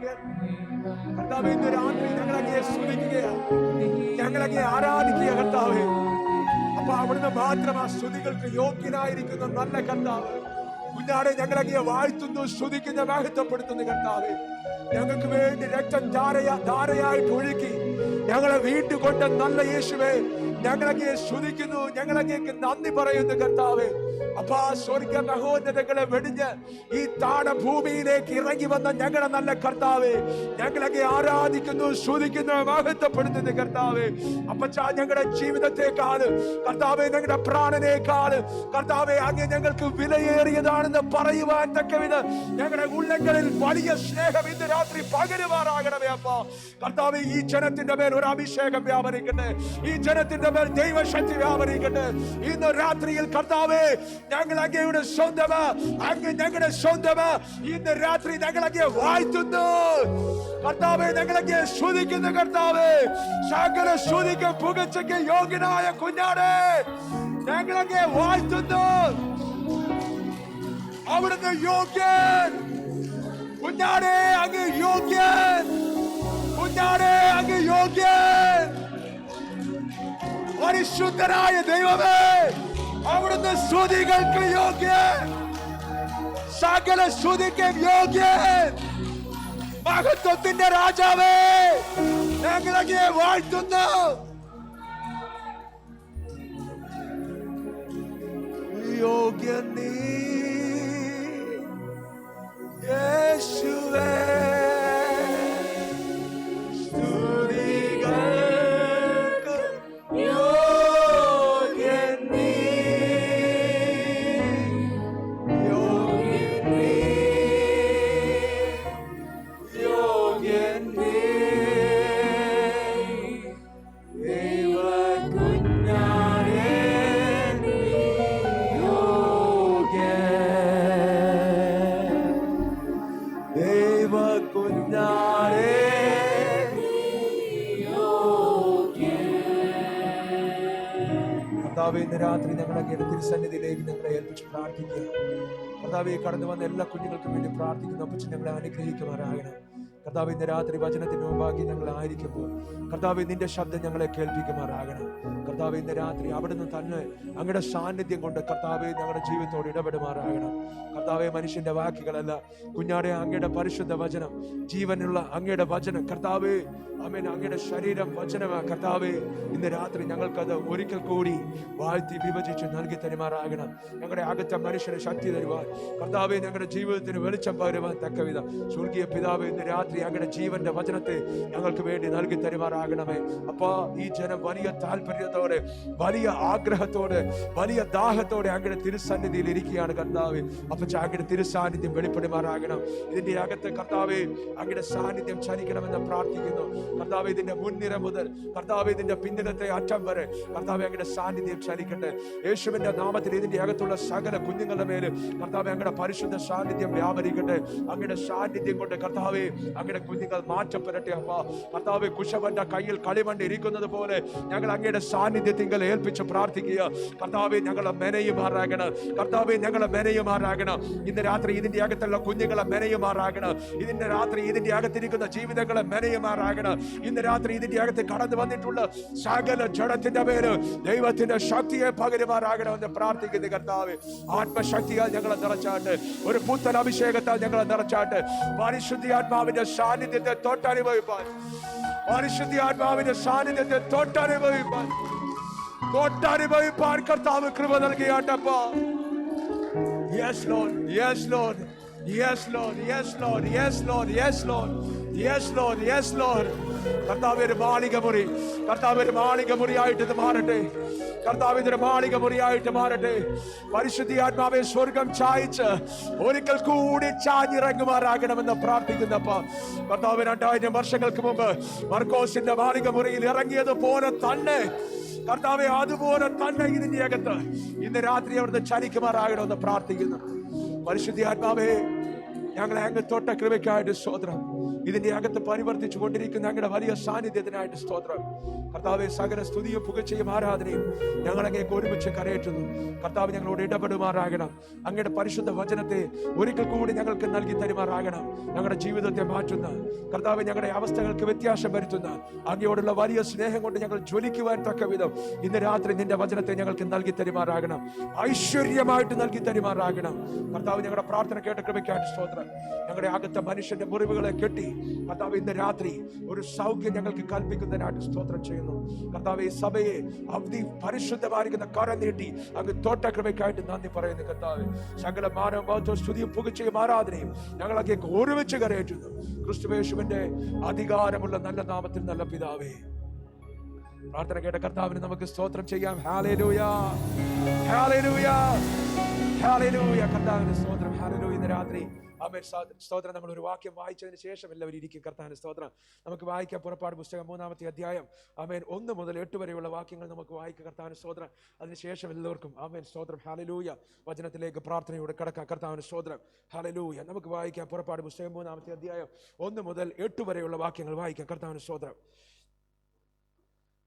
കർത്താവേ, ഇന്ന് രാത്രി ഞങ്ങളങ്ങയെ സ്തുതിക്കുകയാണ്, ഞങ്ങളങ്ങയെ ആരാധിക്കുക കർത്താവേ. അപ്പൊ അവിടുന്ന് മാത്രം ആ സ്തുതികൾക്ക് യോഗ്യനായിരിക്കുന്ന നല്ല കർത്താവ്. കുഞ്ഞാടെ ഞങ്ങളങ്ങയെ വാഴ്ത്തുന്നു, സ്തുതിക്കുന്ന, മഹത്വപ്പെടുത്തുന്നു കർത്താവേ. ഞങ്ങൾക്ക് വേണ്ടി രക്തം ധാരയായിട്ട് ഒഴുക്കി ഞങ്ങളെ വീണ്ടുകൊണ്ട് നല്ല യേശുവേ, ഞങ്ങളങ്ങയെ സ്തുതിക്കുന്നു, ഞങ്ങളങ്ങേക്ക് നന്ദി പറയുന്നു കർത്താവേ. അപ്പാ, സ്വർഗ മഹോന്നതങ്ങളെ വെടിഞ്ഞ് ഈ താണഭൂമിയിലേക്ക് ഇറങ്ങി വന്ന ഞങ്ങളുടെ നല്ല കർത്താവേ, ഞങ്ങളങ്ങയെ ആരാധിക്കുന്നു, സ്തുതിക്കുന്നു, മഹത്വപ്പെടുത്തുന്നു കർത്താവേ. അപ്പച്ചാ, ഞങ്ങളുടെ ജീവിതത്തെക്കാൾ കർത്താവേ, ഞങ്ങളുടെ പ്രാണനേക്കാൾ കർത്താവേ, അങ്ങ് ഞങ്ങൾക്ക് വിലയേറിയതാണെന്ന് പറയുവാൻ തക്കവിധം ഞങ്ങളുടെ ഉള്ളങ്ങളിൽ വലിയ സ്നേഹം ഇന്ന് രാത്രി പകരുമാറാകണമേ അപ്പാ. കർത്താവേ, ഈ ജനത്തിന്റെ മേൽ ഒരു അഭിഷേകം വ്യാപരിക്കട്ടെ, ഈ ജനത്തിന്റെ മേൽ ദൈവശക്തി വ്യാപരിക്കട്ടെ. ഇന്ന് രാത്രിയിൽ കർത്താവേ, ഞങ്ങൾ അങ്ങയുടെ സ്വന്തമാ, അങ്ങ് ഞങ്ങളുടെ സ്വന്തമാ. ഇന്ന് രാത്രി ഞങ്ങൾ അങ്ങയെ വാഴ്ത്തുന്നു കർത്താവേ, ഞങ്ങളങ്ങയെ സ്തുതിക്കുന്നു കർത്താവേ. സകല സ്തുതിക്ക് പുകഴ്ചയ്ക്ക് യോഗ്യനായ കുഞ്ഞാടേ, ഞങ്ങളങ്ങയെ വാഴ്ത്തുന്നു. അവിടുന്ന് യോഗ്യൻ കുഞ്ഞാടേ, അങ്ങ് യോഗ്യൻ കുഞ്ഞാടേ, അങ്ങ് യോഗ്യൻ. പരിശുദ്ധനായ ദൈവമേ, അവിടുന്ന് സ്തുതികൾക്ക് യോഗ്യൻ, സകല സ്തുതിക്ക് യോഗ്യൻ. മഹത്വത്തിന്റെ രാജാവേ, ഞങ്ങളങ്ങയെ വാഴ്ത്തുന്നു. യോഗ്യൻ നീ യേശുവേ, സ്തുതികൾക്ക് യോഗ്യൻ നീ, യോഗ്യൻ നീ, യോഗ്യൻ നീ. ദൈവ കുഞ്ഞാടേ, ദൈവ കുഞ്ഞാടേ, കർത്താവേ, ഇന്ന് രാത്രി ഞങ്ങളുടെ തിരുസന്നിധിയിലേക്ക് ഞങ്ങളെ ഏൽപ്പിച്ച് പ്രാർത്ഥിക്കുക കർത്താവേ. കടന്നു വന്ന എല്ലാ കുഞ്ഞുങ്ങൾക്കും വേണ്ടി പ്രാർത്ഥിക്കുന്നു. അപ്പച്ചൻ ഞങ്ങളെ അനുഗ്രഹിക്കുമാറാകണം കർത്താവേ. ഇന്ന് രാത്രി വചനത്തിന് മുമ്പാക്കി ഞങ്ങൾ ആയിരിക്കുമ്പോൾ കർത്താവേ, നിന്റെ ശബ്ദം ഞങ്ങളെ കേൾപ്പിക്കുമാറാകണം കർത്താവേ. ഇന്ന് രാത്രി അവിടുന്ന് തന്നെ അങ്ങയുടെ സാന്നിധ്യം കൊണ്ട് കർത്താവേ ഞങ്ങളുടെ ജീവിതത്തോട് ഇടപെടുമാറാകണം കർത്താവേ. മനുഷ്യന്റെ വാക്കുകളല്ല കുഞ്ഞാടെ, അങ്ങയുടെ പരിശുദ്ധ വചനം, ജീവനുള്ള അങ്ങയുടെ വചനം കർത്താവേ. ആമേൻ. അങ്ങയുടെ ശരീരം വചനമാ കർത്താവേ. ഇന്ന് രാത്രി ഞങ്ങൾക്കത് ഒരിക്കൽ കൂടി വാഴ്ത്തി വിഭജിച്ച് നൽകി തരുമാറാകണം. ഞങ്ങളുടെ അകത്തെ മനുഷ്യന് ശക്തി തരുവാൻ കർത്താവേ, ഞങ്ങളുടെ ജീവിതത്തിന് വെളിച്ചം പകരുവാൻ തക്കവിധം സ്വർഗീയ പിതാവേ, ഇന്ന് രാത്രി അങ്ങയുടെ ജീവന്റെ വചനത്തെ ഞങ്ങൾക്ക് വേണ്ടി നൽകി തരുമാറാകണമേ അപ്പാ. ഈ ജനം വലിയ താല്പര്യത്തോടെ, വലിയ ആഗ്രഹത്തോടെ, വലിയ ദാഹത്തോടെ അങ്ങയുടെ തിരുസന്നിധിയിൽ ഇരിക്കുകയാണ് കർത്താവേ. അപ്പൊ അങ്ങയുടെ തിരുസാന്നിധ്യം വെളിപ്പെടുമാറാകണം. ഇതിന്റെ അകത്ത് കർത്താവേ, അങ്ങയുടെ സാന്നിധ്യം ചലിക്കണമെന്ന് പ്രാർത്ഥിക്കുന്നു കർത്താവേ. ഇതിന്റെ മുൻനിര മുതൽ കർത്താവേ, ഇതിന്റെ പിന്നിലത്തെ അറ്റം വരെ കർത്താവേ, അങ്ങയുടെ സാന്നിധ്യം ചലിക്കട്ടെ യേശുവിന്റെ നാമത്തിൽ. ഇതിന്റെ അകത്തുള്ള സകല കുഞ്ഞുങ്ങളുടെ മേല് കർത്താവേ, അങ്ങയുടെ പരിശുദ്ധ സാന്നിധ്യം വ്യാപരിക്കട്ടെ. അങ്ങയുടെ സാന്നിധ്യം കൊണ്ട് കർത്താവേ, അങ്ങയുടെ കുഞ്ഞുങ്ങൾ മാറ്റപ്പെടട്ടെ അപ്പാ. കർത്താവേ, കുശവന്റെ കയ്യിൽ കളിമണ്ണ് ഇരിക്കുന്നത് പോലെ ഞങ്ങൾ അങ്ങയുടെ സാന്നിധ്യത്തിങ്കൽ ഏൽപ്പിച്ച് പ്രാർത്ഥിക്കുക കർത്താവേ. ഞങ്ങളെ മെനയുമാറാകണം കർത്താവേ, ഞങ്ങളെ മെനയുമാറാകണം. ഇന്ന് രാത്രി ഇതിന്റെ അകത്തുള്ള കുഞ്ഞുങ്ങളെ മെനയുമാറാകണം. ഇതിന്റെ രാത്രി ഇതിന്റെ അകത്തിരിക്കുന്ന ജീവിതങ്ങളെ മെനയുമാറാകണം. ഇന്ന് രാത്രി ഇതിന്റെ അകത്ത് കടന്നു വന്നിട്ടുള്ള സകല ജഡത്തിന്റെ പേര് ദൈവത്തിന്റെ ശക്തിയെ പകരുമാറാകണമെന്ന് പ്രാർത്ഥിക്കുന്നു കർത്താവേ. ആത്മശക്തിയാൽ ഞങ്ങളെ നിറച്ചാട്ട്, ഒരു പുത്തൻ അഭിഷേകത്താൽ ഞങ്ങളെ നിറച്ചാട്ട്, പരിശുദ്ധാത്മാവിന്റെ സാന്നിധ്യത്തെ തൊട്ടനുഭവിപ്പാൻ, പരിശുദ്ധാത്മാവിന്റെ സാന്നിധ്യത്തെ തൊട്ടനുഭവിപ്പാൻ കർത്താവ് കൃപ നൽകിയാട്ടപ്പാ. Yes Lord, yes Lord, yes Lord, yes Lord, yes Lord, yes Lord, yes Lord, yes Lord. കർത്താവേ, ഒരു മാളികമുറി കർത്താവേ, ഒരു മാളികമുറിയായിട്ട് ഇത് മാറട്ടെ കർത്താവേ, ഇതൊരു മാളികമുറിയായിട്ട് മാറട്ടെ. പരിശുദ്ധാത്മാവെ, സ്വർഗം ചായച്ച് ഒരിക്കൽ കൂടി ചാഞ്ഞിറങ്ങുമാറാകണമെന്ന് പ്രാർത്ഥിക്കുന്നപ്പ കർത്താവേ, 2000 വർഷങ്ങൾക്ക് മുമ്പ് മർക്കോസിന്റെ മാളികമുറിയിൽ ഇറങ്ങിയതുപോലെ തന്നെ കർത്താവേ, അതുപോലെ തന്നെ ഇതിന്റെ അകത്ത് ഇന്ന് രാത്രി അവിടുന്ന് ചലിക്കുമാറാകണമെന്ന് പ്രാർത്ഥിക്കുന്നു. പരിശുദ്ധാത്മാവേ, ഞങ്ങളെ അങ്ങ് തൊട്ട കൃപയ്ക്കായിട്ട് സ്തോത്രം. ഇതിന്റെ അകത്ത് പരിവർത്തിച്ചു കൊണ്ടിരിക്കുന്ന അങ്ങയുടെ വലിയ സാന്നിധ്യത്തിനായിട്ട് സ്തോത്രം. കർത്താവെ, സകല സ്തുതിയും പുകഴ്ചയും ആരാധനയും ഞങ്ങളങ്ങേക്ക് ഒരുമിച്ച് കരയേറ്റുന്നു. കർത്താവ്, ഞങ്ങളോട് ഇടപെടുമാറാകണം. അങ്ങയുടെ പരിശുദ്ധ വചനത്തെ ഒരിക്കൽ കൂടി ഞങ്ങൾക്ക് നൽകി തരുമാറാകണം. ഞങ്ങളുടെ ജീവിതത്തെ മാറ്റുന്ന കർത്താവ്, ഞങ്ങളുടെ അവസ്ഥകൾക്ക് വ്യത്യാസം വരുത്തുന്ന അങ്ങയോടുള്ള വലിയ സ്നേഹം കൊണ്ട് ഞങ്ങൾ ജ്വലിക്കുവാൻ തക്ക വിധം ഇന്ന് രാത്രി നിന്റെ വചനത്തെ ഞങ്ങൾക്ക് നൽകി തരുമാറാകണം. ഐശ്വര്യമായിട്ട് നൽകി തരുമാറാകണം. കർത്താവ്, ഞങ്ങളുടെ പ്രാർത്ഥന കേട്ട കൃപയ്ക്കായിട്ട് സ്തോത്രം. ഞങ്ങളുടെ അകത്തെ മനുഷ്യന്റെ മുറിവുകളെ കെട്ടി കർത്താവ് ഇന്ന് രാത്രി ഒരു സൗഖ്യം ഞങ്ങൾക്ക് കൽപ്പിക്കുന്നതിനായിട്ട് സ്തോത്രം ചെയ്യുന്നു. കർത്താവ്, ഈ സഭയെ പരിശുദ്ധമായിരിക്കുന്ന കരം നീട്ടി അങ്ങ് തോട്ട കൃപയ്ക്കായിട്ട് നന്ദി പറയുന്നു. കർത്താവ്, സകല മാനവ സ്തുതിയും പുകഴ്ചയും ആരാധനയും ഞങ്ങളൊക്കെ ഒരുമിച്ച് കരയേറ്റുന്നു. ക്രിസ്തുയേശുവിന്റെ അധികാരമുള്ള നല്ല നാമത്തിൽ നല്ല പിതാവേ. പ്രാർത്ഥന കേട്ട കർത്താവിന് നമുക്ക് സ്തോത്രം ചെയ്യാം. Hallelujah, hallelujah, hallelujah. കർത്താവിന് സ്തോത്രം. ഹല്ലേലൂയ. ഇന്ന് രാത്രി ആമേൻ സ്തോത്രം. നമ്മൾ ഒരു വാക്യം വായിച്ചതിന് ശേഷം എല്ലാവരും ഇരിക്കും. കർത്താവിന് സ്തോത്രം. നമുക്ക് വായിക്കാം പുറപ്പാട് പുസ്തകം 3-ാമത്തെ അധ്യായം ആമേൻ 1 മുതൽ 8 വരെയുള്ള വാക്യങ്ങൾ നമുക്ക് വായിക്കാം. കർത്താവിന് സ്തോത്രം. അതിനുശേഷം എല്ലാവർക്കും ആമേൻ സ്തോത്രം. ഹല്ലേലൂയ. വചനത്തിലേക്ക് പ്രാർത്ഥനയോടെ കടക്കാം. കർത്താവിന് സ്തോത്രം. ഹല്ലേലൂയ. നമുക്ക് വായിക്കാം പുറപ്പാട് പുസ്തകം 3-ാമത്തെ അധ്യായം 1 മുതൽ 8 വരെയുള്ള വാക്യങ്ങൾ വായിക്കാം. കർത്താവിന് സ്തോത്രം.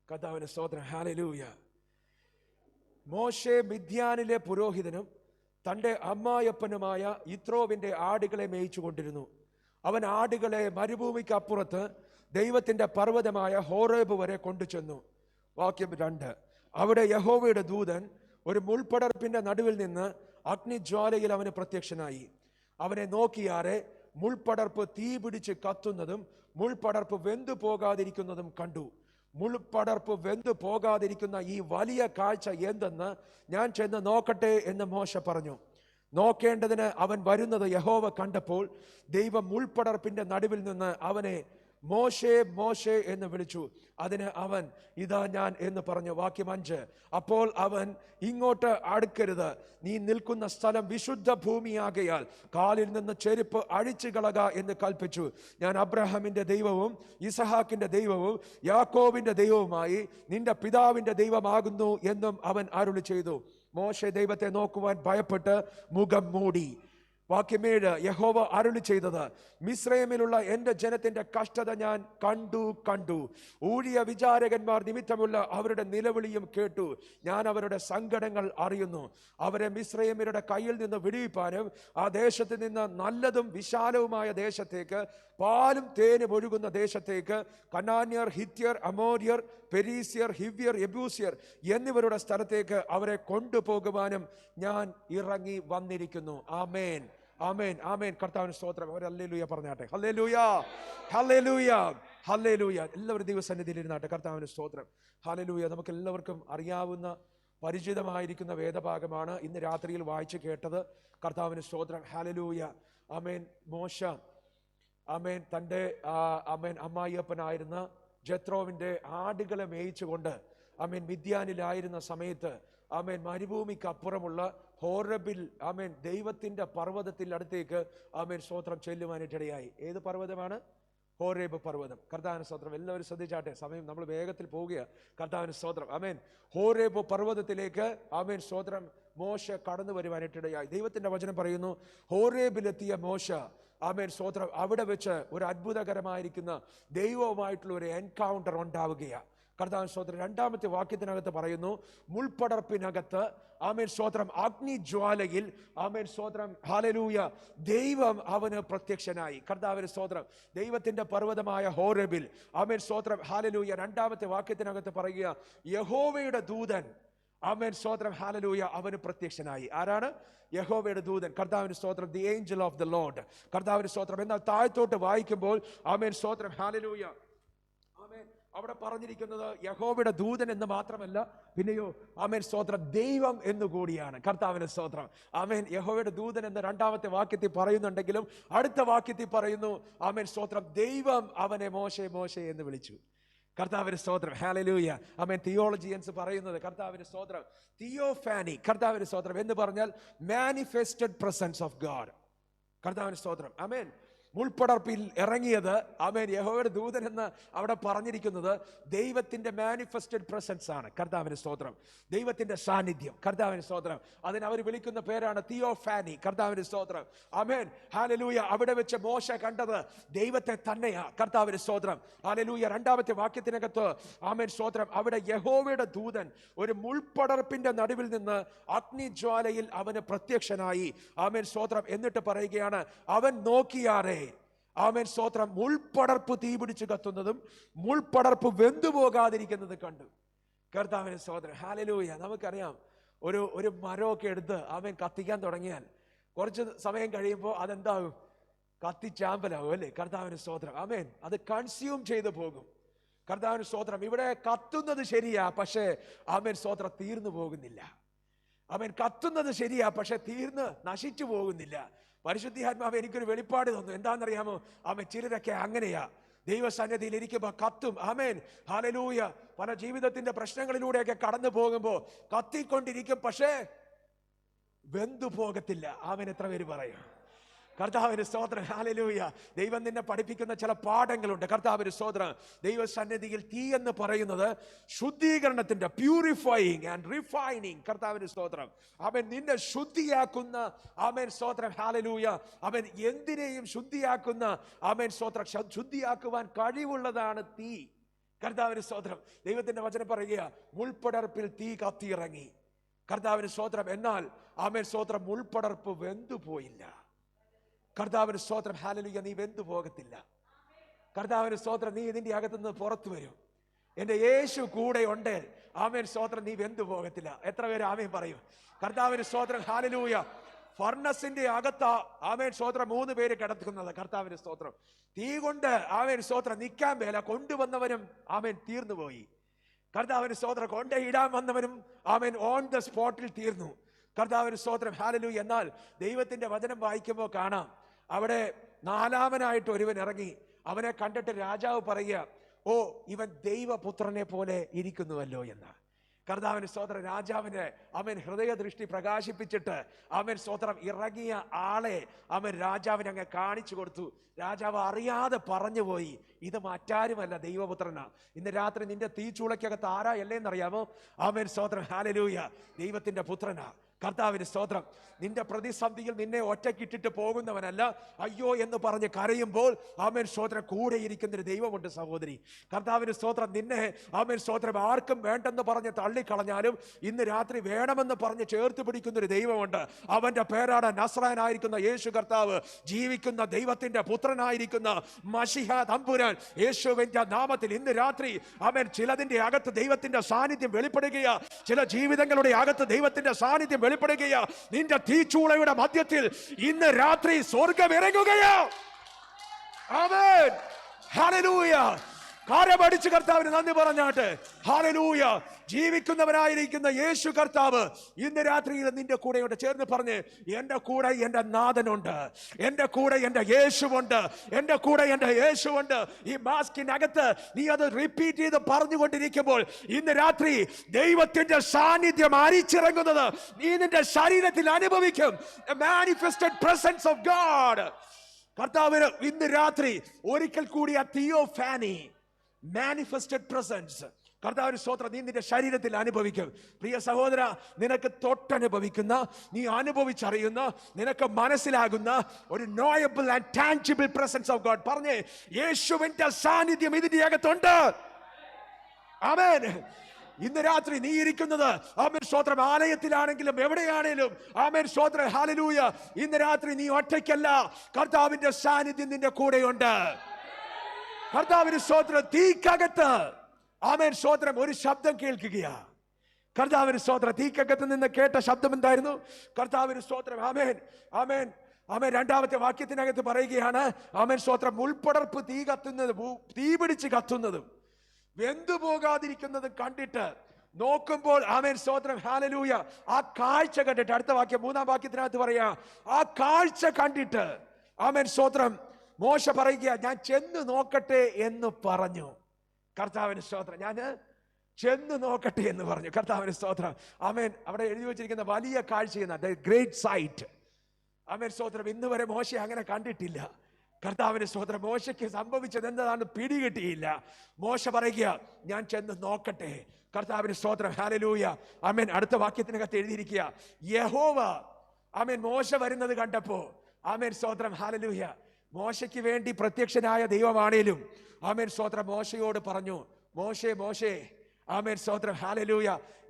കർത്താവിന് സ്തോത്രം. ഹല്ലേലൂയ. മോശെ മിദ്യാനിലെ പുരോഹിതനും തൻ്റെ അമ്മായപ്പനുമായ യിത്രോവിന്റെ ആടുകളെ മേയിച്ചു കൊണ്ടിരുന്നു. അവൻ ആടുകളെ മരുഭൂമിക്ക് അപ്പുറത്ത് ദൈവത്തിന്റെ പർവ്വതമായ ഹോറേബ് വരെ കൊണ്ടുചെന്നു. വാക്യം 2. അവിടെ യഹോവയുടെ ദൂതൻ ഒരു മുൾപടർപ്പിന്റെ നടുവിൽ നിന്ന് അഗ്നിജ്വാലയിൽ അവന് പ്രത്യക്ഷനായി. അവനെ നോക്കിയാറെ മുൾപടർപ്പ് തീ പിടിച്ച് കത്തുന്നതും മുൾപടർപ്പ് വെന്തു പോകാതിരിക്കുന്നതും കണ്ടു. മുൾപടർപ്പ് വെന്തു പോകാതിരിക്കുന്ന ഈ വലിയ കാഴ്ച എന്തെന്ന് ഞാൻ ചെന്ന് നോക്കട്ടെ എന്ന് മോശ പറഞ്ഞു. നോക്കേണ്ടതിന് അവൻ വരുന്നത് യഹോവ കണ്ടപ്പോൾ ദൈവം മുൾപടർപ്പിന്റെ നടുവിൽ നിന്ന് അവനെ മോശേ മോശേ എന്ന് വിളിച്ചു. അതിന് അവൻ ഇതാ ഞാൻ എന്ന് പറഞ്ഞു. വാക്യം 5. അപ്പോൾ അവൻ ഇങ്ങോട്ട് അടുക്കരുത്, നീ നിൽക്കുന്ന സ്ഥലം വിശുദ്ധ ഭൂമിയാകയാൽ കാലിൽ നിന്ന് ചെരുപ്പ് അഴിച്ചു കളക എന്ന് കൽപ്പിച്ചു. ഞാൻ അബ്രഹാമിന്റെ ദൈവവും ഇസഹാക്കിന്റെ ദൈവവും യാക്കോബിന്റെ ദൈവവുമായി നിന്റെ പിതാവിന്റെ ദൈവമാകുന്നു എന്നും അവൻ അരുളി ചെയ്തു. മോശെ ദൈവത്തെ നോക്കുവാൻ ഭയപ്പെട്ട് മുഖം മൂടി. വാക്യം 7. യഹോവ അരുളി ചെയ്തത്, മിസ്രയീമിലുള്ള എന്റെ ജനത്തിന്റെ കഷ്ടത ഞാൻ കണ്ടു. ഊഴിയ വിചാരകന്മാർ നിമിത്തമുള്ള അവരുടെ നിലവിളിയും കേട്ടു. ഞാൻ അവരുടെ സങ്കടങ്ങൾ അറിയുന്നു. അവരെ മിസ്രയീമ്യരുടെ കയ്യിൽ നിന്ന് വിടുവിപ്പാനും ആ ദേശത്ത് നിന്ന് നല്ലതും വിശാലവുമായ ദേശത്തേക്ക്, പാലും തേനും ഒഴുകുന്ന ദേശത്തേക്ക്, കനാന്യർ, ഹിത്യർ, അമോര്യർ, പെരീസ്യർ, ഹിവ്യർ, യെബൂസ്യർ എന്നിവരുടെ സ്ഥലത്തേക്ക് അവരെ കൊണ്ടുപോകുവാനും ഞാൻ ഇറങ്ങി വന്നിരിക്കുന്നു. ആമേൻ, ആമേൻ, ആമേൻ. കർത്താവിന് സ്തോത്രം. അവർ ഹല്ലേലൂയ പറഞ്ഞാട്ടെ. Hallelujah, hallelujah, hallelujah. എല്ലാവരും ദൈവസന്നിധിയിൽ ഇരുന്നാട്ടെ. കർത്താവിന് സ്തോത്രം. ഹല്ലേലൂയ. നമുക്ക് എല്ലാവർക്കും അറിയാവുന്ന പരിചിതമായിരിക്കുന്ന വേദഭാഗമാണ് ഇന്ന് രാത്രിയിൽ വായിച്ചു കേട്ടത്. കർത്താവിന് സ്തോത്രം. ഹല്ലേലൂയ. ആമേൻ. മോശ ആമേൻ തൻ്റെ ആമേൻ അമ്മായിയപ്പനായിരുന്ന ജത്രോവിന്റെ ആടുകളെ മേയിച്ചുകൊണ്ട് ആമേൻ മിദ്യാനിലായിരുന്ന സമയത്ത് ആമേൻ മരുഭൂമിക്ക് അപ്പുറമുള്ള ഹോറബിൽ ആമേൻ ദൈവത്തിന്റെ പർവ്വതത്തിൽ അടുത്തേക്ക് ആമേൻ സ്തോത്രം ചെല്ലുവാനിട്ടിടയായി. ഏത് പർവ്വതമാണ്? ഹോറേബ് പർവ്വതം. കർത്താവിന് സ്തോത്രം. എല്ലാവരും ശ്രദ്ധിച്ചാട്ടെ, സമയം നമ്മൾ വേഗത്തിൽ പോവുകയാണ്. കർത്താവിന് സ്തോത്രം. ആമേൻ. ഹോറേബ് പർവ്വതത്തിലേക്ക് ആമേൻ സ്തോത്രം മോശ കടന്നു വരുവാനിട്ടിടയായി. ദൈവത്തിന്റെ വചനം പറയുന്നു, ഹോറേബിലെത്തിയ മോശ ആമേൻ സ്തോത്രം അവിടെ വെച്ച് ഒരു അത്ഭുതകരമായിരിക്കുന്ന ദൈവവുമായിട്ടുള്ള ഒരു എൻകൗണ്ടർ ഉണ്ടാവുകയാണ്. കർത്താവിൻ സ്തോത്രം. 2-ാമത്തെ വാക്യത്തിനകത്ത് പറയുന്നു, മുൾപടർപ്പിനകത്ത് ആമേൻ സ്തോത്രം അഗ്നിജ്വാലയിൽ ആമേൻ സ്തോത്രം ഹല്ലേലൂയ ദൈവം അവന് പ്രത്യക്ഷനായി. കർത്താവിന് സ്തോത്രം. ദൈവത്തിന്റെ പർവ്വതമായ ഹോറേബിൽ ആമേൻ സ്തോത്രം ഹല്ലേലൂയ 2-ാമത്തെ വാക്യത്തിനകത്ത് പറയുക, യഹോവയുടെ ദൂതൻ ആമേൻ സ്തോത്രം ഹല്ലേലൂയ അവന് പ്രത്യക്ഷനായി. ആരാണ്? യഹോവയുടെ ദൂതൻ. കർത്താവിന് സ്തോത്രം. The Angel of the Lord. കർത്താവിന് സ്തോത്രം. എന്നാൽ താഴത്തോട്ട് വായിക്കുമ്പോൾ ആമേൻ സ്തോത്രം ഹല്ലേലൂയ ആമേൻ അവിടെ പറഞ്ഞിരിക്കുന്നത് യഹോവയുടെ ദൂതൻ എന്ന് മാത്രമല്ല, പിന്നെയോ ആമേൻ സ്തോത്രം ദൈവം എന്നുകൂടിയാണ്. കർത്താവിന് സ്തോത്രം. ആമേൻ. യഹോവയുടെ ദൂതൻ എന്ന് 2-ാമത്തെ വാക്യത്തിൽ പറയുന്നുണ്ടെങ്കിലും അടുത്ത വാക്യത്തിൽ പറയുന്നു ആമേൻ സ്തോത്രം ദൈവം അവനെ മോശെ മോശെ എന്ന് വിളിച്ചു. കർത്താവിന് സ്തോത്രം. ഹല്ലേലൂയ. ആമേൻ. തിയോളജിയൻസ് പറയുന്നത് കർത്താവിന് സ്തോത്രം തിയോഫാനി. കർത്താവിന് സ്തോത്രം എന്ന് പറഞ്ഞാൽ മാനിഫെസ്റ്റഡ് പ്രസൻസ് ഓഫ് ഗാഡ്. കർത്താവിന് സ്തോത്രം. ആമേൻ. മുൾപ്പടർപ്പിൽ ഇറങ്ങിയത്, ആമേൻ, യഹോവയുടെ ദൂതൻ എന്ന് അവിടെ പറഞ്ഞിരിക്കുന്നത് ദൈവത്തിന്റെ മാനിഫെസ്റ്റഡ് പ്രസൻസ് ആണ്. കർത്താവിന് സ്തോത്രം. ദൈവത്തിന്റെ സാന്നിധ്യം. കർത്താവിന് സ്തോത്രം. അതിന് അവർ വിളിക്കുന്ന പേരാണ് തിയോഫാനി. കർത്താവിന് സ്തോത്രം. ആമേൻ, ഹല്ലേലൂയ. അവിടെ വെച്ച് മോശ കണ്ടത് ദൈവത്തെ തന്നെയാ. കർത്താവിന് സ്തോത്രം. ഹല്ലേലൂയ. 2-ാമത്തെ വാക്യത്തിനകത്ത്, ആമേൻ, സ്തോത്രം, അവിടെ യഹോവയുടെ ദൂതൻ ഒരു മുൾപ്പടർപ്പിന്റെ നടുവിൽ നിന്ന് അഗ്നിജ്വാലയിൽ അവന് പ്രത്യക്ഷനായി. ആമേൻ, സ്തോത്രം. എന്നിട്ട് പറയുകയാണ്, അവൻ നോക്കിയാറേ, ആമേൻ, സ്തോത്രം, മുൾപ്പടർപ്പ് തീപിടിച്ച് കത്തുന്നതും മുൾപ്പടർപ്പ് വെന്തുപോകാതിരിക്കുന്നത് കണ്ടു. കർത്താവിന് സ്തോത്രം. ഹല്ലേലൂയ. നമുക്കറിയാം, ഒരു മരമൊക്കെ എടുത്ത് ആമേൻ കത്തിക്കാൻ തുടങ്ങിയാൽ കുറച്ച് സമയം കഴിയുമ്പോൾ അതെന്താകും? കത്തിച്ചാമ്പലാവും, അല്ലേ? കർത്താവിന് സ്തോത്രം. ആമേൻ. അത് കൺസ്യൂം ചെയ്തു പോകും. കർത്താവിന് സ്തോത്രം. ഇവിടെ കത്തുന്നത് ശരിയാ, പക്ഷേ ആമേൻ, സ്തോത്രം, തീർന്നു പോകുന്നില്ല. ആമേൻ, കത്തുന്നത് ശരിയാ, പക്ഷെ തീർന്ന് നശിച്ചു പോകുന്നില്ല. പരിശുദ്ധാത്മാവ് എനിക്കൊരു വെളിപ്പാട് തന്നു. എന്താണെന്നറിയാമോ? ആമേൻ, ചിലരൊക്കെ അങ്ങനെയാ. ദൈവസന്നിധിയിൽ ഇരിക്കുമ്പോ കത്തും. ആമേൻ, ഹല്ലേലൂയ. പല ജീവിതത്തിന്റെ പ്രശ്നങ്ങളിലൂടെയൊക്കെ കടന്നു പോകുമ്പോ കത്തിക്കൊണ്ടിരിക്കും, പക്ഷേ വെന്തു പോകത്തില്ല. ആമേൻ. എത്ര പേര് പറയും? കർത്താവിന് സ്തോത്രം. ഹല്ലേലൂയ. ദൈവം നിന്നെ പഠിപ്പിക്കുന്ന ചില പാഠങ്ങളുണ്ട്. കർത്താവിന് സ്തോത്രം. ദൈവസന്നിധിയിൽ തീ എന്ന് പറയുന്നത് ശുദ്ധീകരണത്തിന്റെ, പ്യൂരിഫൈയിങ് ആൻഡ് റിഫൈനിങ്. കർത്താവിന് സ്തോത്രം. അവൻ നിന്നെ ശുദ്ധിയാക്കുന്ന, ആമേൻ, സ്തോത്രം, ഹല്ലേലൂയ, അവൻ എന്തിനേയും ശുദ്ധിയാക്കുന്ന, ആമേൻ, സ്തോത്രം, ശുദ്ധിയാക്കുവാൻ കഴിവുള്ളതാണ് തീ. കർത്താവിന് സ്തോത്രം. ദൈവത്തിന്റെ വചനം പറയുക, മുൾപ്പടർപ്പിൽ തീ കത്തിയിറങ്ങി. കർത്താവിന് സ്തോത്രം. എന്നാൽ ആമേൻ, സ്തോത്രം, മുൾപ്പടർപ്പ് വെന്തുപോയില്ല. കർത്താവിന് സ്തോത്രം. ഹല്ലേലൂയ. നീ വെന്തു പോകത്തില്ല. കർത്താവിന് സ്തോത്രം. നീ ഇതിന്റെ അകത്തുനിന്ന് പുറത്തു വരും. എന്റെ യേശു കൂടെ ഉണ്ട്. ആമേൻ, സ്തോത്രം. നീ വെന്തു പോകത്തില്ല. എത്ര പേര് ആമേൻ പറയും? കർത്താവിന് സ്തോത്രം. ഹല്ലേലൂയ. ഫർണസിന്റെ അകത്ത, ആമേൻ, സ്തോത്രം, 3 പേര് കിടക്കുന്നത്. കർത്താവിന് സ്തോത്രം. തീ കൊണ്ട്, ആമേൻ, സ്തോത്രം, നിൽക്കാൻ മേല. കൊണ്ടുവന്നവനും, ആമേൻ, തീർന്നുപോയി. കർത്താവിന് സ്തോത്രം. കൊണ്ടയിടാൻ വന്നവനും, ആമേൻ, ഓൺ ദ സ്പോട്ടിൽ തീർന്നു. കർത്താവിന് സ്തോത്രം. ഹല്ലേലൂയ. എന്നാൽ ദൈവത്തിന്റെ വചനം വായിക്കുമ്പോൾ കാണാം, അവിടെ 4-മനായിട്ട് ഒരുവൻ ഇറങ്ങി. അവനെ കണ്ടിട്ട് രാജാവ് പറയുക, ഓ, ഇവൻ ദൈവപുത്രനെ പോലെ ഇരിക്കുന്നുവല്ലോ എന്ന്. കർത്താവിന് സ്തോത്രം. രാജാവിന് അവൻ ഹൃദയദൃഷ്ടി പ്രകാശിപ്പിച്ചിട്ട്, അവൻ സ്തോത്രം, ഇറങ്ങിയ ആളെ അവൻ രാജാവിന് അങ്ങ് കാണിച്ചു കൊടുത്തു. രാജാവ് അറിയാതെ പറഞ്ഞുപോയി, ഇത് മറ്റാരുമല്ല, ദൈവപുത്രനാ. ഇന്ന് രാത്രി നിന്റെ തീച്ചൂളയ്ക്കകത്ത് ആരാ അല്ലേന്നറിയാമോ? അവൻ സ്തോത്രം. ഹല്ലേലൂയ. ദൈവത്തിന്റെ പുത്രനാ. കർത്താവിന് സ്തോത്രം. നിന്റെ പ്രതിസന്ധിയിൽ നിന്നെ ഒറ്റക്കിട്ടിട്ട് പോകുന്നവനല്ല. അയ്യോ എന്ന് പറഞ്ഞ് കരയുമ്പോൾ, ആമേൻ, സ്തോത്രം, കൂടെ ഇരിക്കുന്നൊരു ദൈവമുണ്ട് സഹോദരി. കർത്താവിന് സ്തോത്രം. നിന്നെ, ആമേൻ, സ്തോത്രം, ആർക്കും വേണ്ടെന്ന് പറഞ്ഞ് തള്ളിക്കളഞ്ഞാലും ഇന്ന് രാത്രി വേണമെന്ന് പറഞ്ഞ് ചേർത്ത് പിടിക്കുന്നൊരു ദൈവമുണ്ട്. അവന്റെ പേരാണ് നസ്രായനായിരിക്കുന്ന യേശു കർത്താവ്. ജീവിക്കുന്ന ദൈവത്തിന്റെ പുത്രനായിരിക്കുന്ന മശിഹ തമ്പുരാൻ. യേശുവിന്റെ നാമത്തിൽ ഇന്ന് രാത്രി, ആമേൻ, ചിലതിന്റെ അകത്ത് ദൈവത്തിന്റെ സാന്നിധ്യം വെളിപ്പെടുകയാ. ചില ജീവിതങ്ങളുടെ അകത്ത് ദൈവത്തിന്റെ സാന്നിധ്യം വെളിപ്പെടുകയാ. നിന്റെ തീച്ചൂളയുടെ മധ്യത്തിൽ ഇന്ന് രാത്രി സ്വർഗ്ഗം ഇറങ്ങുകയാ. ആമേൻ. ഹല്ലേലൂയ. കാരമടിച്ച് കർത്താവിന് നന്ദി പറഞ്ഞാട്ട്. ഹല്ലേലൂയ. ജീവിക്കുന്നവനായിരിക്കുന്ന യേശു കർത്താവ് ഇന്ന് രാത്രിയിൽ നിന്റെ കൂടെയുണ്ട്. ചേർന്ന് പറഞ്ഞ്, എന്റെ കൂടെ എന്റെ നാഥനുണ്ട്, എന്റെ കൂടെ എന്റെ യേശുവുണ്ട്, എന്റെ കൂടെ എന്റെ യേശുവുണ്ട്. ഈ മാസ്കിനകത്ത് നീ അത് റിപ്പീറ്റ് ചെയ്ത് പറഞ്ഞുകൊണ്ടിരിക്കുമ്പോൾ ഇന്ന് രാത്രി ദൈവത്തിന്റെ സാന്നിധ്യം അരിച്ചിറങ്ങുന്നത് നീ നിന്റെ ശരീരത്തിൽ അനുഭവിക്കും. Manifested presence of God. കർത്താവിന് ഇന്ന് രാത്രി ഒരിക്കൽ കൂടി ആ തിയോഫാനി, മാനിഫെസ്റ്റഡ് പ്രസൻസ്, കർത്താവിന്റെ സ്തോത്രം, നീ നിന്റെ ശരീരത്തിൽ അനുഭവിക്കും. പ്രിയ സഹോദര, നിനക്ക് തൊട്ടനുഭവിക്കുന്ന, നീ അനുഭവിച്ചറിയുന്ന, നിനക്ക് മനസ്സിലാകുന്ന ഒരു knowable and tangible presence of God. പറഞ്ഞേ, യേശുവിന്റെ സാന്നിധ്യം ഇതിന്റെ അകത്തുണ്ട്. ആമേൻ. ഇന്ന് രാത്രി നീ ഇരിക്കുന്നത്, ആമേൻ, സ്തോത്രം, ആലയത്തിലാണെങ്കിലും എവിടെയാണെങ്കിലും, ആമേൻ, സ്തോത്രം, ഹല്ലേലൂയ, ഇന്ന് രാത്രി നീ ഒറ്റയ്ക്കല്ല. കർത്താവിന്റെ സാന്നിധ്യം നിന്റെ കൂടെയുണ്ട്. കർത്താവിന്റെ സ്തോത്രം. തീക്കകത്ത്, ആമേൻ, സ്തോത്രം, ഒരു ശബ്ദം കേൾക്കുകയാ. കർത്താവിന് സ്തോത്രം. തീക്കകത്ത് നിന്ന് കേട്ട ശബ്ദം എന്തായിരുന്നു? കർത്താവിന് സ്തോത്രം. ആമേൻ, ആമേൻ, ആമേൻ. 2-ാമത്തെ വാക്യത്തിനകത്ത് പറയുകയാണ്, ആമേൻ, സ്തോത്രം, മുൾപ്പടർപ്പ് തീ കത്തുന്നതും തീ പിടിച്ച് കത്തുന്നതും വെന്തുപോകാതിരിക്കുന്നതും കണ്ടിട്ട് നോക്കുമ്പോൾ, ആമേൻ, സ്തോത്രം, ഹല്ലേലൂയ, ആ കാഴ്ച കണ്ടിട്ട്, അടുത്ത വാക്യം 3-ാം വാക്യത്തിനകത്ത് പറയാ, ആ കാഴ്ച കണ്ടിട്ട്, ആമേൻ, സ്തോത്രം, മോശ പറയുക, ഞാൻ ചെന്ന് നോക്കട്ടെ എന്ന് പറഞ്ഞു. കർത്താവിന് സ്തോത്രം. ഞാൻ ചെന്ന് നോക്കട്ടെ എന്ന് പറഞ്ഞു. കർത്താവിന് സ്തോത്രം. ആമേൻ. അവിടെ എഴുതി വെച്ചിരിക്കുന്ന വലിയ കാഴ്ച, ഗ്രേറ്റ് സൈറ്റ്. ആമേൻ, സ്തോത്രം. ഇന്ന് വരെ മോശ അങ്ങനെ കണ്ടിട്ടില്ല. കർത്താവിന്റെ സ്തോത്രം. മോശയ്ക്ക് സംഭവിച്ചത് എന്താണെന്ന് പിടികിട്ടിയില്ല. മോശ പറയുക, ഞാൻ ചെന്ന് നോക്കട്ടെ. കർത്താവിന്റെ സ്തോത്രം. ഹല്ലേലൂയ. ആമേൻ. അടുത്ത വാക്യത്തിനകത്ത് എഴുതിയിരിക്കുക, യഹോവ ആമേൻ മോശ വരുന്നത് കണ്ടപ്പോ, ആമേൻ സ്തോത്രം. ഹല്ലേലൂയ. മോശയ്ക്ക് വേണ്ടി പ്രത്യക്ഷനായ ദൈവമാണേലും ആമേൻ സ്തോത്രം മോശയോട് പറഞ്ഞു, മോശേ മോശേ, ആമേൻ സ്തോത്രം. ഹല്ലേലൂയ.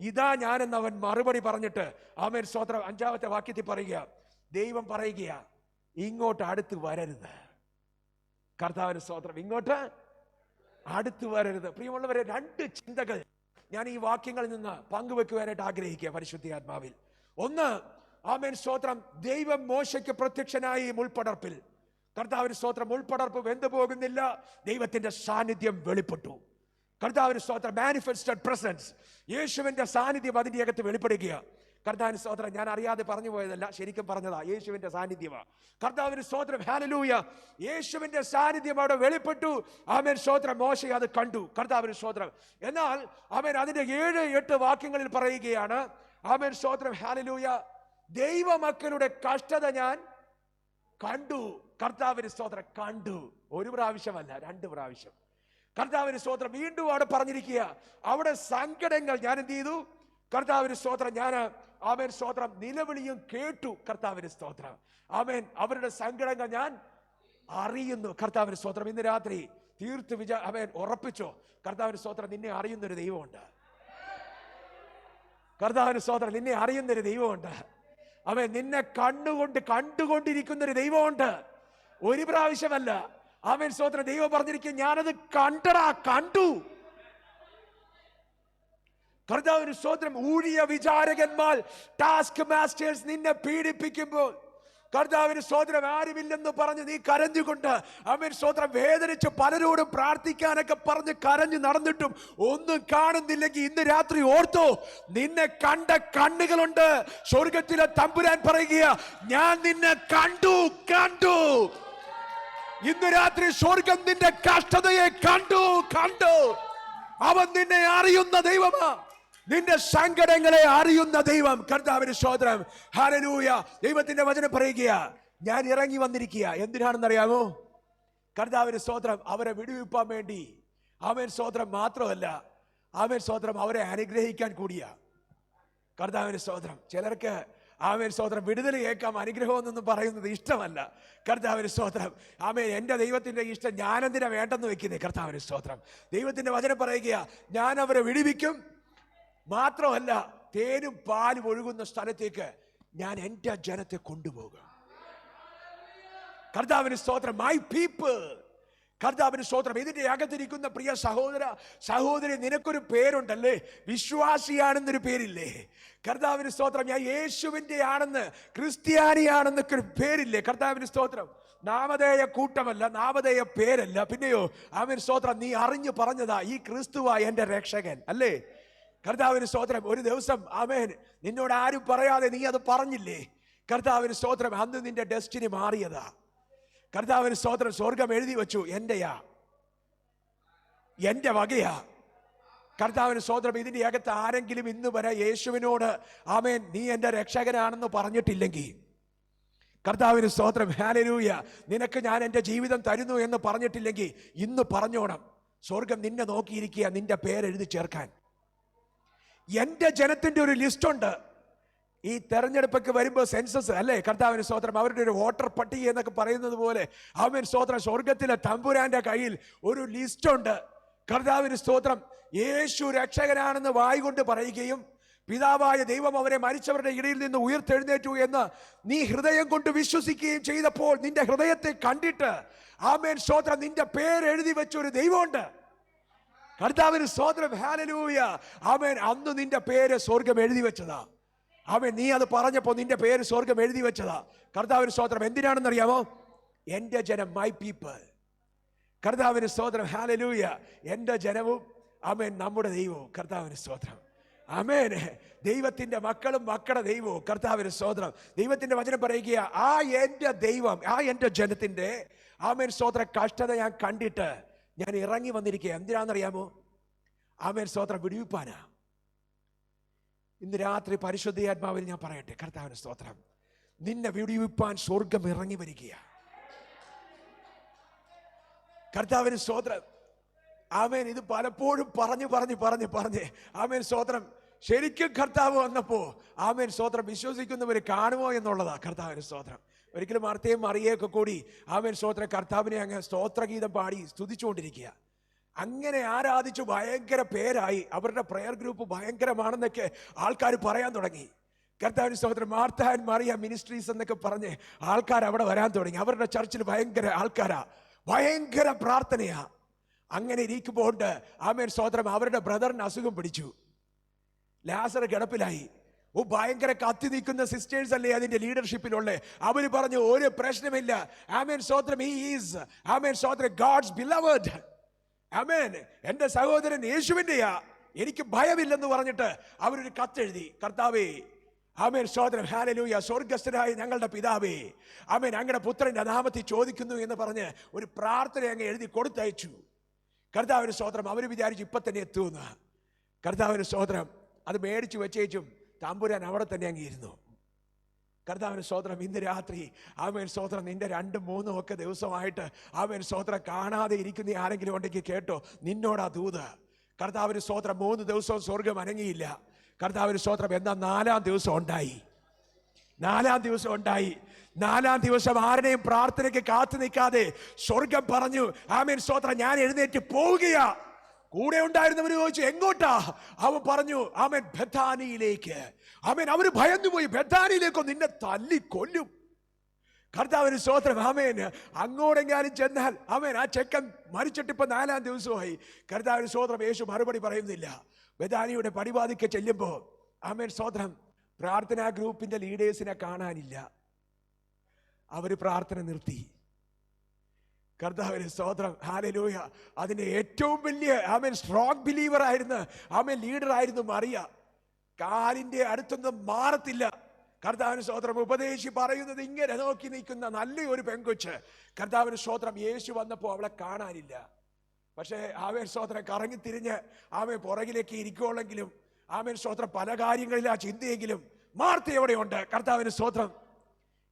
ഇതാ ഞാനെന്ന് അവൻ മറുപടി പറഞ്ഞിട്ട്, ആമേൻ സ്തോത്രം. 5-ാമത്തെ വാക്യത്തിൽ പറയുക, ദൈവം പറയുക, ഇങ്ങോട്ട് അടുത്ത് വരരുത്. കർത്താവിന്റെ സ്തോത്രം. ഇങ്ങോട്ട് അടുത്ത് വരരുത്. പ്രിയമുള്ളവരെ, 2 ചിന്തകൾ ഞാൻ ഈ വാക്യങ്ങളിൽ നിന്ന് പങ്കുവെക്കുവാനായിട്ട് ആഗ്രഹിക്കുക പരിശുദ്ധാത്മാവിൽ. ഒന്ന്, ആമേൻ സ്തോത്രം, ദൈവം മോശയ്ക്ക് പ്രത്യക്ഷനായി മുൾപടർപ്പിൽ. കർത്താവിന്റെ സ്തോത്രം. മുൾപടർപ്പ് വെന്തു പോകുന്നില്ല, ദൈവത്തിന്റെ സാന്നിധ്യം വെളിപ്പെട്ടു. കർത്താവിന്റെ സ്തോത്രം. മാനിഫെസ്റ്റഡ് പ്രസൻസ്, യേശുവിന്റെ സാന്നിധ്യം അതിന്റെ അകത്ത് വെളിപ്പെടുക. കർത്താവിന്റെ സ്തോത്രം. ഞാൻ അറിയാതെ പറഞ്ഞു പോയതല്ല, ശരിക്കും പറഞ്ഞതാ. യേശുവിന്റെ സാന്നിധ്യമാണ്. കർത്താവിന്റെ സ്തോത്രം. ഹല്ലേലൂയ. യേശുവിന്റെ സാന്നിധ്യം അവിടെ വെളിപ്പെട്ടു. ആമേൻ സ്തോത്രം. മോശ അത് കണ്ടു. കർത്താവിന്റെ സ്തോത്രം. എന്നാൽ ആമേൻ അതിന്റെ 7-8 വാക്യങ്ങളിൽ പറയുകയാണ്, ആമേൻ സ്തോത്രം. ഹല്ലേലൂയ. ദൈവമക്കളുടെ കഷ്ടത ഞാൻ കണ്ടു. കർത്താവിന്റെ സ്തോത്രം. കണ്ടു. 1 പ്രാവശ്യമല്ല, 2 പ്രാവശ്യം. കർത്താവിന്റെ സ്തോത്രം. വീണ്ടും അവിടെ പറഞ്ഞിരിക്കുക, അവിടെ സങ്കടങ്ങൾ ഞാൻ എന്ത് ചെയ്തു? കർത്താവിന്റെ സ്തോത്രം. ഞാൻ ആമേൻ സ്തോത്രം നിലവിളിയും കേട്ടു. കർത്താവിന്റെ സ്തോത്രം. ആമേൻ. അവരുടെ സങ്കടങ്ങൾ ഞാൻ അറിയുന്നു. കർത്താവിന്റെ സ്തോത്രം. ഇന്ന് രാത്രി തീർത്ത് ആമേൻ ഉറപ്പിച്ചോ, കർത്താവിന്റെ സ്തോത്രം, നിന്നെ അറിയുന്നൊരു ദൈവമുണ്ട്. കർത്താവിന്റെ സ്തോത്രം. നിന്നെ അറിയുന്നൊരു ദൈവമുണ്ട്. ആമേൻ. നിന്നെ കണ്ടുകൊണ്ടിരിക്കുന്നൊരു ദൈവമുണ്ട്. 1 പ്രാവശ്യമല്ല. ആമേൻ സ്തോത്രം. ദൈവം പറഞ്ഞിരിക്കും, ഞാനത് കണ്ടടാ, കണ്ടു. കർത്താവിന് സ്തോത്രം. ഊഴിയ വിചാരകന്മാർ, ടാസ്ക് മാസ്റ്റേഴ്സ് നിന്നെ പീഡിപ്പിക്കുമ്പോൾ, കർത്താവിന് സ്തോത്രം, ആരുമില്ലെന്ന് പറഞ്ഞ് നീ കരഞ്ഞുകൊണ്ട്, ആമേൻ സ്തോത്രം, വേദനിച്ച് പലരോടും പ്രാർത്ഥിക്കാനൊക്കെ പറഞ്ഞ് കരഞ്ഞു നടന്നിട്ടും ഒന്നും കാണുന്നില്ലെങ്കിൽ ഇന്ന് രാത്രി ഓർത്തോ, നിന്നെ കണ്ട കണ്ണുകളുണ്ട്. സ്വർഗത്തിലെ തമ്പുരാൻ പറയുക, ഞാൻ നിന്നെ കണ്ടു. ഇന്ന് രാത്രി സ്വർഗം നിന്റെ കഷ്ടതയെ കണ്ടു. അവൻ നിന്നെ അറിയുന്ന ദൈവമാ. നിന്റെ സങ്കടങ്ങളെ അറിയുന്ന ദൈവം. കർത്താവിന്റെ സ്തോത്രം. ഹല്ലേലൂയ. ദൈവത്തിന്റെ വചനം പറയുക, ഞാൻ ഇറങ്ങി വന്നിരിക്കുക. എന്തിനാണെന്നറിയാമോ? കർത്താവിന്റെ സ്തോത്രം. അവരെ വിടുവിപ്പാൻ വേണ്ടി. ആമേൻ സ്തോത്രം. മാത്രമല്ല, ആമേൻ സ്തോത്രം, അവരെ അനുഗ്രഹിക്കാൻ കൂടിയാ. കർത്താവിന്റെ സ്തോത്രം. ചിലർക്ക് ആമേൻ സ്തോത്രം വിടുതൽ കേൾക്കാം, അനുഗ്രഹം എന്നൊന്നും പറയുന്നത് ഇഷ്ടമല്ല. കർത്താവിന്റെ സ്തോത്രം. ആമേൻ. എൻ്റെ ദൈവത്തിന്റെ ഇഷ്ടം ഞാനെന്തിനാ വേണ്ടെന്ന് വെക്കുന്നേ? കർത്താവിന്റെ സ്തോത്രം. ദൈവത്തിന്റെ വചനം പറയുക, ഞാൻ അവരെ വിടുവിക്കും. മാത്രമല്ല, തേനും പാലും ഒഴുകുന്ന സ്ഥലത്തേക്ക് ഞാൻ എൻ്റെ ജനത്തെ കൊണ്ടുപോകും. കർത്താവിന്റെ സ്തോത്രം. My people. കർത്താവിന്റെ സ്തോത്രം. ഇതിന്റെ അകത്തിരിക്കുന്ന പ്രിയ സഹോദര സഹോദരി, നിനക്കൊരു പേരുണ്ടല്ലേ? വിശ്വാസിയാണെന്നൊരു പേരില്ലേ? കർത്താവിന്റെ സ്തോത്രം. ഞാൻ യേശുവിന്റെ ആണെന്ന്, ക്രിസ്ത്യാനിയാണെന്നൊക്കെ ഒരു പേരില്ലേ? കർത്താവിന്റെ സ്തോത്രം. നാമധേയ കൂട്ടമല്ല, നാമധേയ പേരല്ല. പിന്നെയോ ആമേൻ സ്തോത്രം, നീ അറിഞ്ഞു പറഞ്ഞതാ, ഈ ക്രിസ്തുവാ എന്റെ രക്ഷകൻ അല്ലേ? കർത്താവിന് സ്തോത്രം. ഒരു ദിവസം ആമേൻ നിന്നോട് ആരും പറയാതെ നീ അത് പറഞ്ഞില്ലേ? കർത്താവിന് സ്തോത്രം. അന്ന് നിന്റെ ഡെസ്റ്റിനി മാറിയതാ. കർത്താവിന് സ്തോത്രം. സ്വർഗം എഴുതി വെച്ചു, എന്റെയാ, എന്റെ വകയാ. കർത്താവിന് സ്തോത്രം. ഇതിന്റെ അകത്ത് ആരെങ്കിലും ഇന്ന് വരെ യേശുവിനോട് ആമേൻ നീ എന്റെ രക്ഷകനാണെന്ന് പറഞ്ഞിട്ടില്ലെങ്കിൽ, കർത്താവിന് സ്തോത്രം, ഹല്ലേലൂയ, നിനക്ക് ഞാൻ എൻ്റെ ജീവിതം തരുന്നു എന്ന് പറഞ്ഞിട്ടില്ലെങ്കിൽ ഇന്ന് പറഞ്ഞോണം. സ്വർഗം നിന്നെ നോക്കിയിരിക്കുക, നിന്റെ പേരെഴുതി ചേർക്കാൻ. എൻ്റെ ജനത്തിന്റെ ഒരു ലിസ്റ്റ് ഉണ്ട്. ഈ തെരഞ്ഞെടുപ്പൊക്കെ വരുമ്പോൾ സെൻസസ് അല്ലേ? കർത്താവിന് സ്തോത്രം. അവരുടെ ഒരു വോട്ടർ പട്ടിക എന്നൊക്കെ പറയുന്നത് പോലെ ആമേൻ സ്തോത്രം, സ്വർഗത്തിലെ തമ്പുരാന്റെ കയ്യിൽ ഒരു ലിസ്റ്റ് ഉണ്ട്. കർത്താവിന് സ്തോത്രം. യേശു രക്ഷകനാണെന്ന് വായ്കൊണ്ട് പറയുകയും പിതാവായ ദൈവം അവരെ മരിച്ചവരുടെ ഇടയിൽ നിന്ന് ഉയർത്തെഴുന്നേറ്റു എന്ന് നീ ഹൃദയം കൊണ്ട് വിശ്വസിക്കുകയും ചെയ്തപ്പോൾ നിന്റെ ഹൃദയത്തെ കണ്ടിട്ട് ആമേൻ സ്തോത്രം, നിന്റെ പേര് എഴുതി വെച്ചൊരു ദൈവമുണ്ട്. കർത്താവിന് സ്തോത്രം, ഹല്ലേലൂയ, ആമേൻ. അന്ന് നിന്റെ പേര് സ്വർഗം എഴുതി വെച്ചതാ. ആമേൻ. നീ അത് പറഞ്ഞപ്പോൾ നിന്റെ പേര് സ്വർഗം എഴുതി വെച്ചതാ. കർത്താവിന് സ്തോത്രം. എന്തിനാണെന്നറിയാമോ? എൻ്റെ ജനം, മൈ പീപ്പിൾ. കർത്താവിന് സ്തോത്രം, ഹല്ലേലൂയ. എൻ്റെ ജനവും ആമേൻ നമ്മുടെ ദൈവവും. കർത്താവിന് സ്തോത്രം, ആമേൻ. ദൈവത്തിന്റെ മക്കളും മക്കളുടെ ദൈവവും. കർത്താവിന് സ്തോത്രം. ദൈവത്തിന്റെ വചനം പറയുക, ആ എൻ്റെ ദൈവം, ആ എൻ്റെ ജനത്തിന്റെ ആമേൻ സ്തോത്രം കഷ്ടത ഞാൻ കണ്ടിട്ട് ഞാൻ ഇറങ്ങി വന്നിരിക്കുക. എന്തിനാണെന്നറിയാമോ? ആമേൻ സ്തോത്രം, വിടുവിപ്പാനാ. ഇന്ന് രാത്രി പരിശുദ്ധാത്മാവിൽ ഞാൻ പറയട്ടെ, കർത്താവിന് സ്തോത്രം, നിന്നെ വിടുവിപ്പാൻ സ്വർഗം ഇറങ്ങി വരിക. കർത്താവിന് സ്തോത്രം. ആമേൻ. ഇത് പലപ്പോഴും പറഞ്ഞ് ആമേൻ സ്തോത്രം. ശരിക്കും കർത്താവ് വന്നപ്പോ ആമേൻ സ്തോത്രം വിശ്വസിക്കുന്നവർ കാണുമോ എന്നുള്ളതാ കർത്താവിന് സ്തോത്രം. ഒരിക്കലും മാർത്തയും മറിയയൊക്കെ കൂടി ആമേൻ സ്തോത്രം കർത്താവിനെ അങ്ങ് സ്തോത്രഗീതം പാടി സ്തുതിച്ചുകൊണ്ടിരിക്കുക. അങ്ങനെ ആരാധിച്ചു ഭയങ്കര പേരായി. അവരുടെ പ്രയർ ഗ്രൂപ്പ് ഭയങ്കരമാണെന്നൊക്കെ ആൾക്കാർ പറയാൻ തുടങ്ങി. കർത്താവിന് സ്തോത്രം. മാർത്ത ആൻഡ് മറിയ മിനിസ്ട്രീസ് എന്നൊക്കെ പറഞ്ഞ് ആൾക്കാർ അവിടെ വരാൻ തുടങ്ങി. അവരുടെ ചർച്ചിൽ ഭയങ്കര ആൾക്കാരാ, ഭയങ്കര പ്രാർത്ഥനയാ. അങ്ങനെ ഇരിക്കുമ്പോൾ ആമേൻ സ്തോത്രം അവരുടെ ബ്രദറിന് അസുഖം പിടിച്ചു. ലാസർ കിടപ്പിലായി. ഭയങ്കര കത്തി നിൽക്കുന്ന സിസ്റ്റേഴ്സ് അല്ലേ അതിന്റെ ലീഡർഷിപ്പിലുള്ള. അവര് പറഞ്ഞു ഒരു പ്രശ്നമില്ല, ആമേൻ സ്തോത്രം, ഹി ഈസ് ആമേൻ സ്തോത്രം ഗോഡ്സ് ബിലവഡ്. ആമേൻ, എന്റെ സഹോദരൻ യേശുവിന്റെയാ, എനിക്ക് ഭയമില്ലെന്ന് പറഞ്ഞിട്ട് അവരൊരു കത്തെഴുതി. കർത്താവേ ആമേൻ സ്തോത്രം, ഹല്ലേലൂയ, സ്വർഗ്ഗസ്ഥനായ ഞങ്ങളുടെ പിതാവേ, ആമേൻ അങ്ങയുടെ പുത്രന്റെ നാമത്തിൽ ചോദിക്കുന്നു എന്ന് പറഞ്ഞ് ഒരു പ്രാർത്ഥന അങ്ങ് എഴുതി കൊടുത്തയച്ചു. കർത്താവിന് സ്തോത്രം. അവർ വിചാരിച്ചു ഇപ്പൊ തന്നെ എത്തുമെന്ന്. കർത്താവിന് സ്തോത്രം. അത് മേടിച്ചു വെച്ചേച്ചും തമ്പുരാൻ അവിടെ തന്നെ അങ്ങിരുന്നു. കർത്താവിന് സ്തോത്രം. ഇന്ന് രാത്രി ആമേൻ സ്തോത്രം നിന്റെ 2-3 ഒക്കെ ദിവസമായിട്ട് ആമേൻ സ്തോത്രം കാണാതെ ഇരിക്കുന്ന ആരെങ്കിലും ഉണ്ടെങ്കിൽ കേട്ടോ, നിന്നോടാ ദൂത്. കർത്താവിന് സ്തോത്രം. 3 ദിവസവും സ്വർഗം അനങ്ങിയില്ല. കർത്താവിന് സ്തോത്രം. എന്നാൽ 4-ാം ദിവസം ഉണ്ടായി. 4-ാം ദിവസം ഉണ്ടായി. 4-ാം ദിവസം ആരുടെയും പ്രാർത്ഥനയ്ക്ക് കാത്തു നിൽക്കാതെ സ്വർഗം പറഞ്ഞു, ആമേൻ സ്തോത്രം, ഞാൻ എഴുന്നേറ്റ് പോവുകയാ. കൂടെ ഉണ്ടായിരുന്നവർ ചോദിച്ചു എങ്ങോട്ടാ? അവൻ പറഞ്ഞു ആമേൻ ബഥാനിയിലേക്ക്. ആമേൻ. അവര് ഭയന്നുപോയി. ബഥാനിയിലേക്കോ? നിന്നെ തല്ലി കൊല്ലും. കർത്താവിന് സ്തോത്രം. ആമേൻ. അങ്ങോട്ടെങ്ങാനും ചെന്നാൽ ആമേൻ ആ ചെക്കൻ മരിച്ചിട്ട് ഇപ്പൊ 4-ാം ദിവസമായി. കർത്താവിന് സ്തോത്രം. യേശു മറുപടി പറയുന്നില്ല. ബഥാനിയുടെ പടിവാതിക്കെ ചെല്ലുമ്പോ ആമേൻ സ്തോത്രം പ്രാർത്ഥനാ ഗ്രൂപ്പിന്റെ ലീഡേഴ്സിനെ കാണാനില്ല. അവര് പ്രാർത്ഥന നിർത്തി. കർത്താവിന് സ്തോത്രം. ഹല്ലേലൂയ. അതിന്റെ ഏറ്റവും വലിയ ആമേൻ സ്ട്രോങ് ബിലീവർ ആയിരുന്നു, ആമേൻ ലീഡർ ആയിരുന്നു മറിയ. കാലിന്റെ അടുത്തൊന്നും മാറത്തില്ല. കർത്താവിന് സ്തോത്രം. ഉപദേശി പറയുന്നത് ഇങ്ങനെ നോക്കി നിൽക്കുന്ന നല്ലൊരു പെങ്കൊച്ച്. കർത്താവിന് സ്തോത്രം. യേശു വന്നപ്പോൾ അവളെ കാണാനില്ല. പക്ഷേ ആമേൻ സ്തോത്രം കറങ്ങി തിരിഞ്ഞ് ആമേൻ പുറകിലേക്ക് ഇരിക്കുള്ളെങ്കിലും ആമേൻ സ്തോത്രം പല കാര്യങ്ങളിലാ ചിന്തയെങ്കിലും മാർത്ത എവിടെയുണ്ട്? കർത്താവിന് സ്തോത്രം.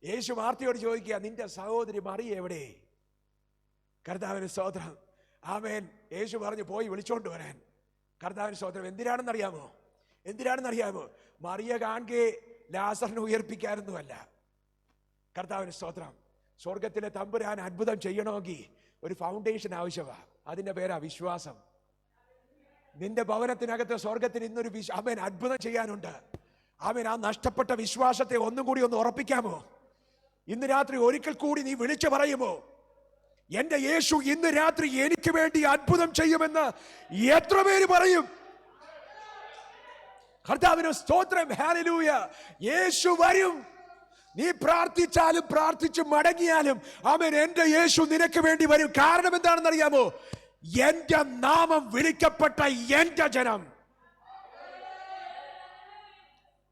യേശു മാർത്തയോട് ചോദിക്കുക, നിന്റെ സഹോദരി മറിയ എവിടെ? കർത്താവിന് സ്തോത്രം. ആമേൻ. യേശു പറഞ്ഞു പോയി വിളിച്ചോണ്ട് വരാൻ. കർത്താവിന് സ്തോത്രം. എന്തിനാണെന്നറിയാമോ? മറിയ കാണുകെ ലാസറിനെ ഉയർപ്പിക്കാനൊന്നുമല്ല. കർത്താവിന് സ്തോത്രം. സ്വർഗത്തിലെ തമ്പുരാൻ അത്ഭുതം ചെയ്യണമെങ്കിൽ ഒരു ഫൗണ്ടേഷൻ ആവശ്യമാണ്. അതിന്റെ പേരാ വിശ്വാസം. നിന്റെ ഭവനത്തിനകത്ത് സ്വർഗത്തിന് ഇന്നൊരു ആമേൻ അത്ഭുതം ചെയ്യാനുണ്ട്. ആമേൻ. ആ നഷ്ടപ്പെട്ട വിശ്വാസത്തെ ഒന്നും കൂടി ഒന്ന് ഉറപ്പിക്കാമോ? ഇന്ന് രാത്രി ഒരിക്കൽ കൂടി നീ വിളിച്ചു പറയുമോ, എന്റെ യേശു ഇന്ന് രാത്രി എനിക്ക് വേണ്ടി അത്ഭുതം ചെയ്യുമെന്ന് എത്ര പേര് പറയും? കർത്താവിന് സ്തോത്രം. ഹല്ലേലൂയ. യേശു വരും. നീ പ്രാർത്ഥിച്ചാലും പ്രാർത്ഥിച്ചു മടങ്ങിയാലും ആമേൻ എന്റെ യേശു നിനക്ക് വേണ്ടി വരും. കാരണം എന്താണെന്ന് അറിയാമോ? എന്റെ നാമം വിളിക്കപ്പെട്ട എന്റെ ജനം.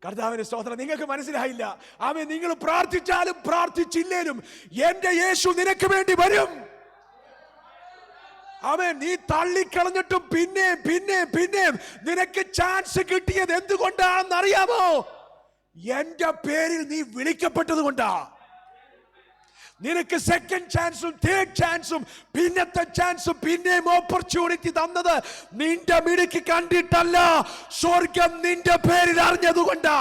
കർത്താവിന് സ്തോത്രം. നിങ്ങൾക്ക് മനസ്സിലായില്ല? ആമേൻ. നിങ്ങൾ പ്രാർത്ഥിച്ചാലും പ്രാർത്ഥിച്ചില്ലേലും എന്റെ യേശു നിനക്ക് വേണ്ടി വരും. ആമേൻ. നീ തള്ളിക്കളഞ്ഞിട്ടും പിന്നെ നിനക്ക് ചാൻസ് കിട്ടിയത് എന്തുകൊണ്ടാണെന്ന് അറിയാമോ? എന്റെ പേരിൽ നീ വിളിക്കപ്പെട്ടത് കൊണ്ടാ. നിനക്ക് സെക്കൻഡ് ചാൻസും തേർഡ് ചാൻസും പിന്നത്തെ ചാൻസും പിന്നെയും ഓപ്പർച്യൂണിറ്റി തന്നത് നിന്റെ മിടുക്ക് കണ്ടിട്ടല്ല, സ്വർഗം നിന്റെ പേരിൽ അറിഞ്ഞതുകൊണ്ടാ.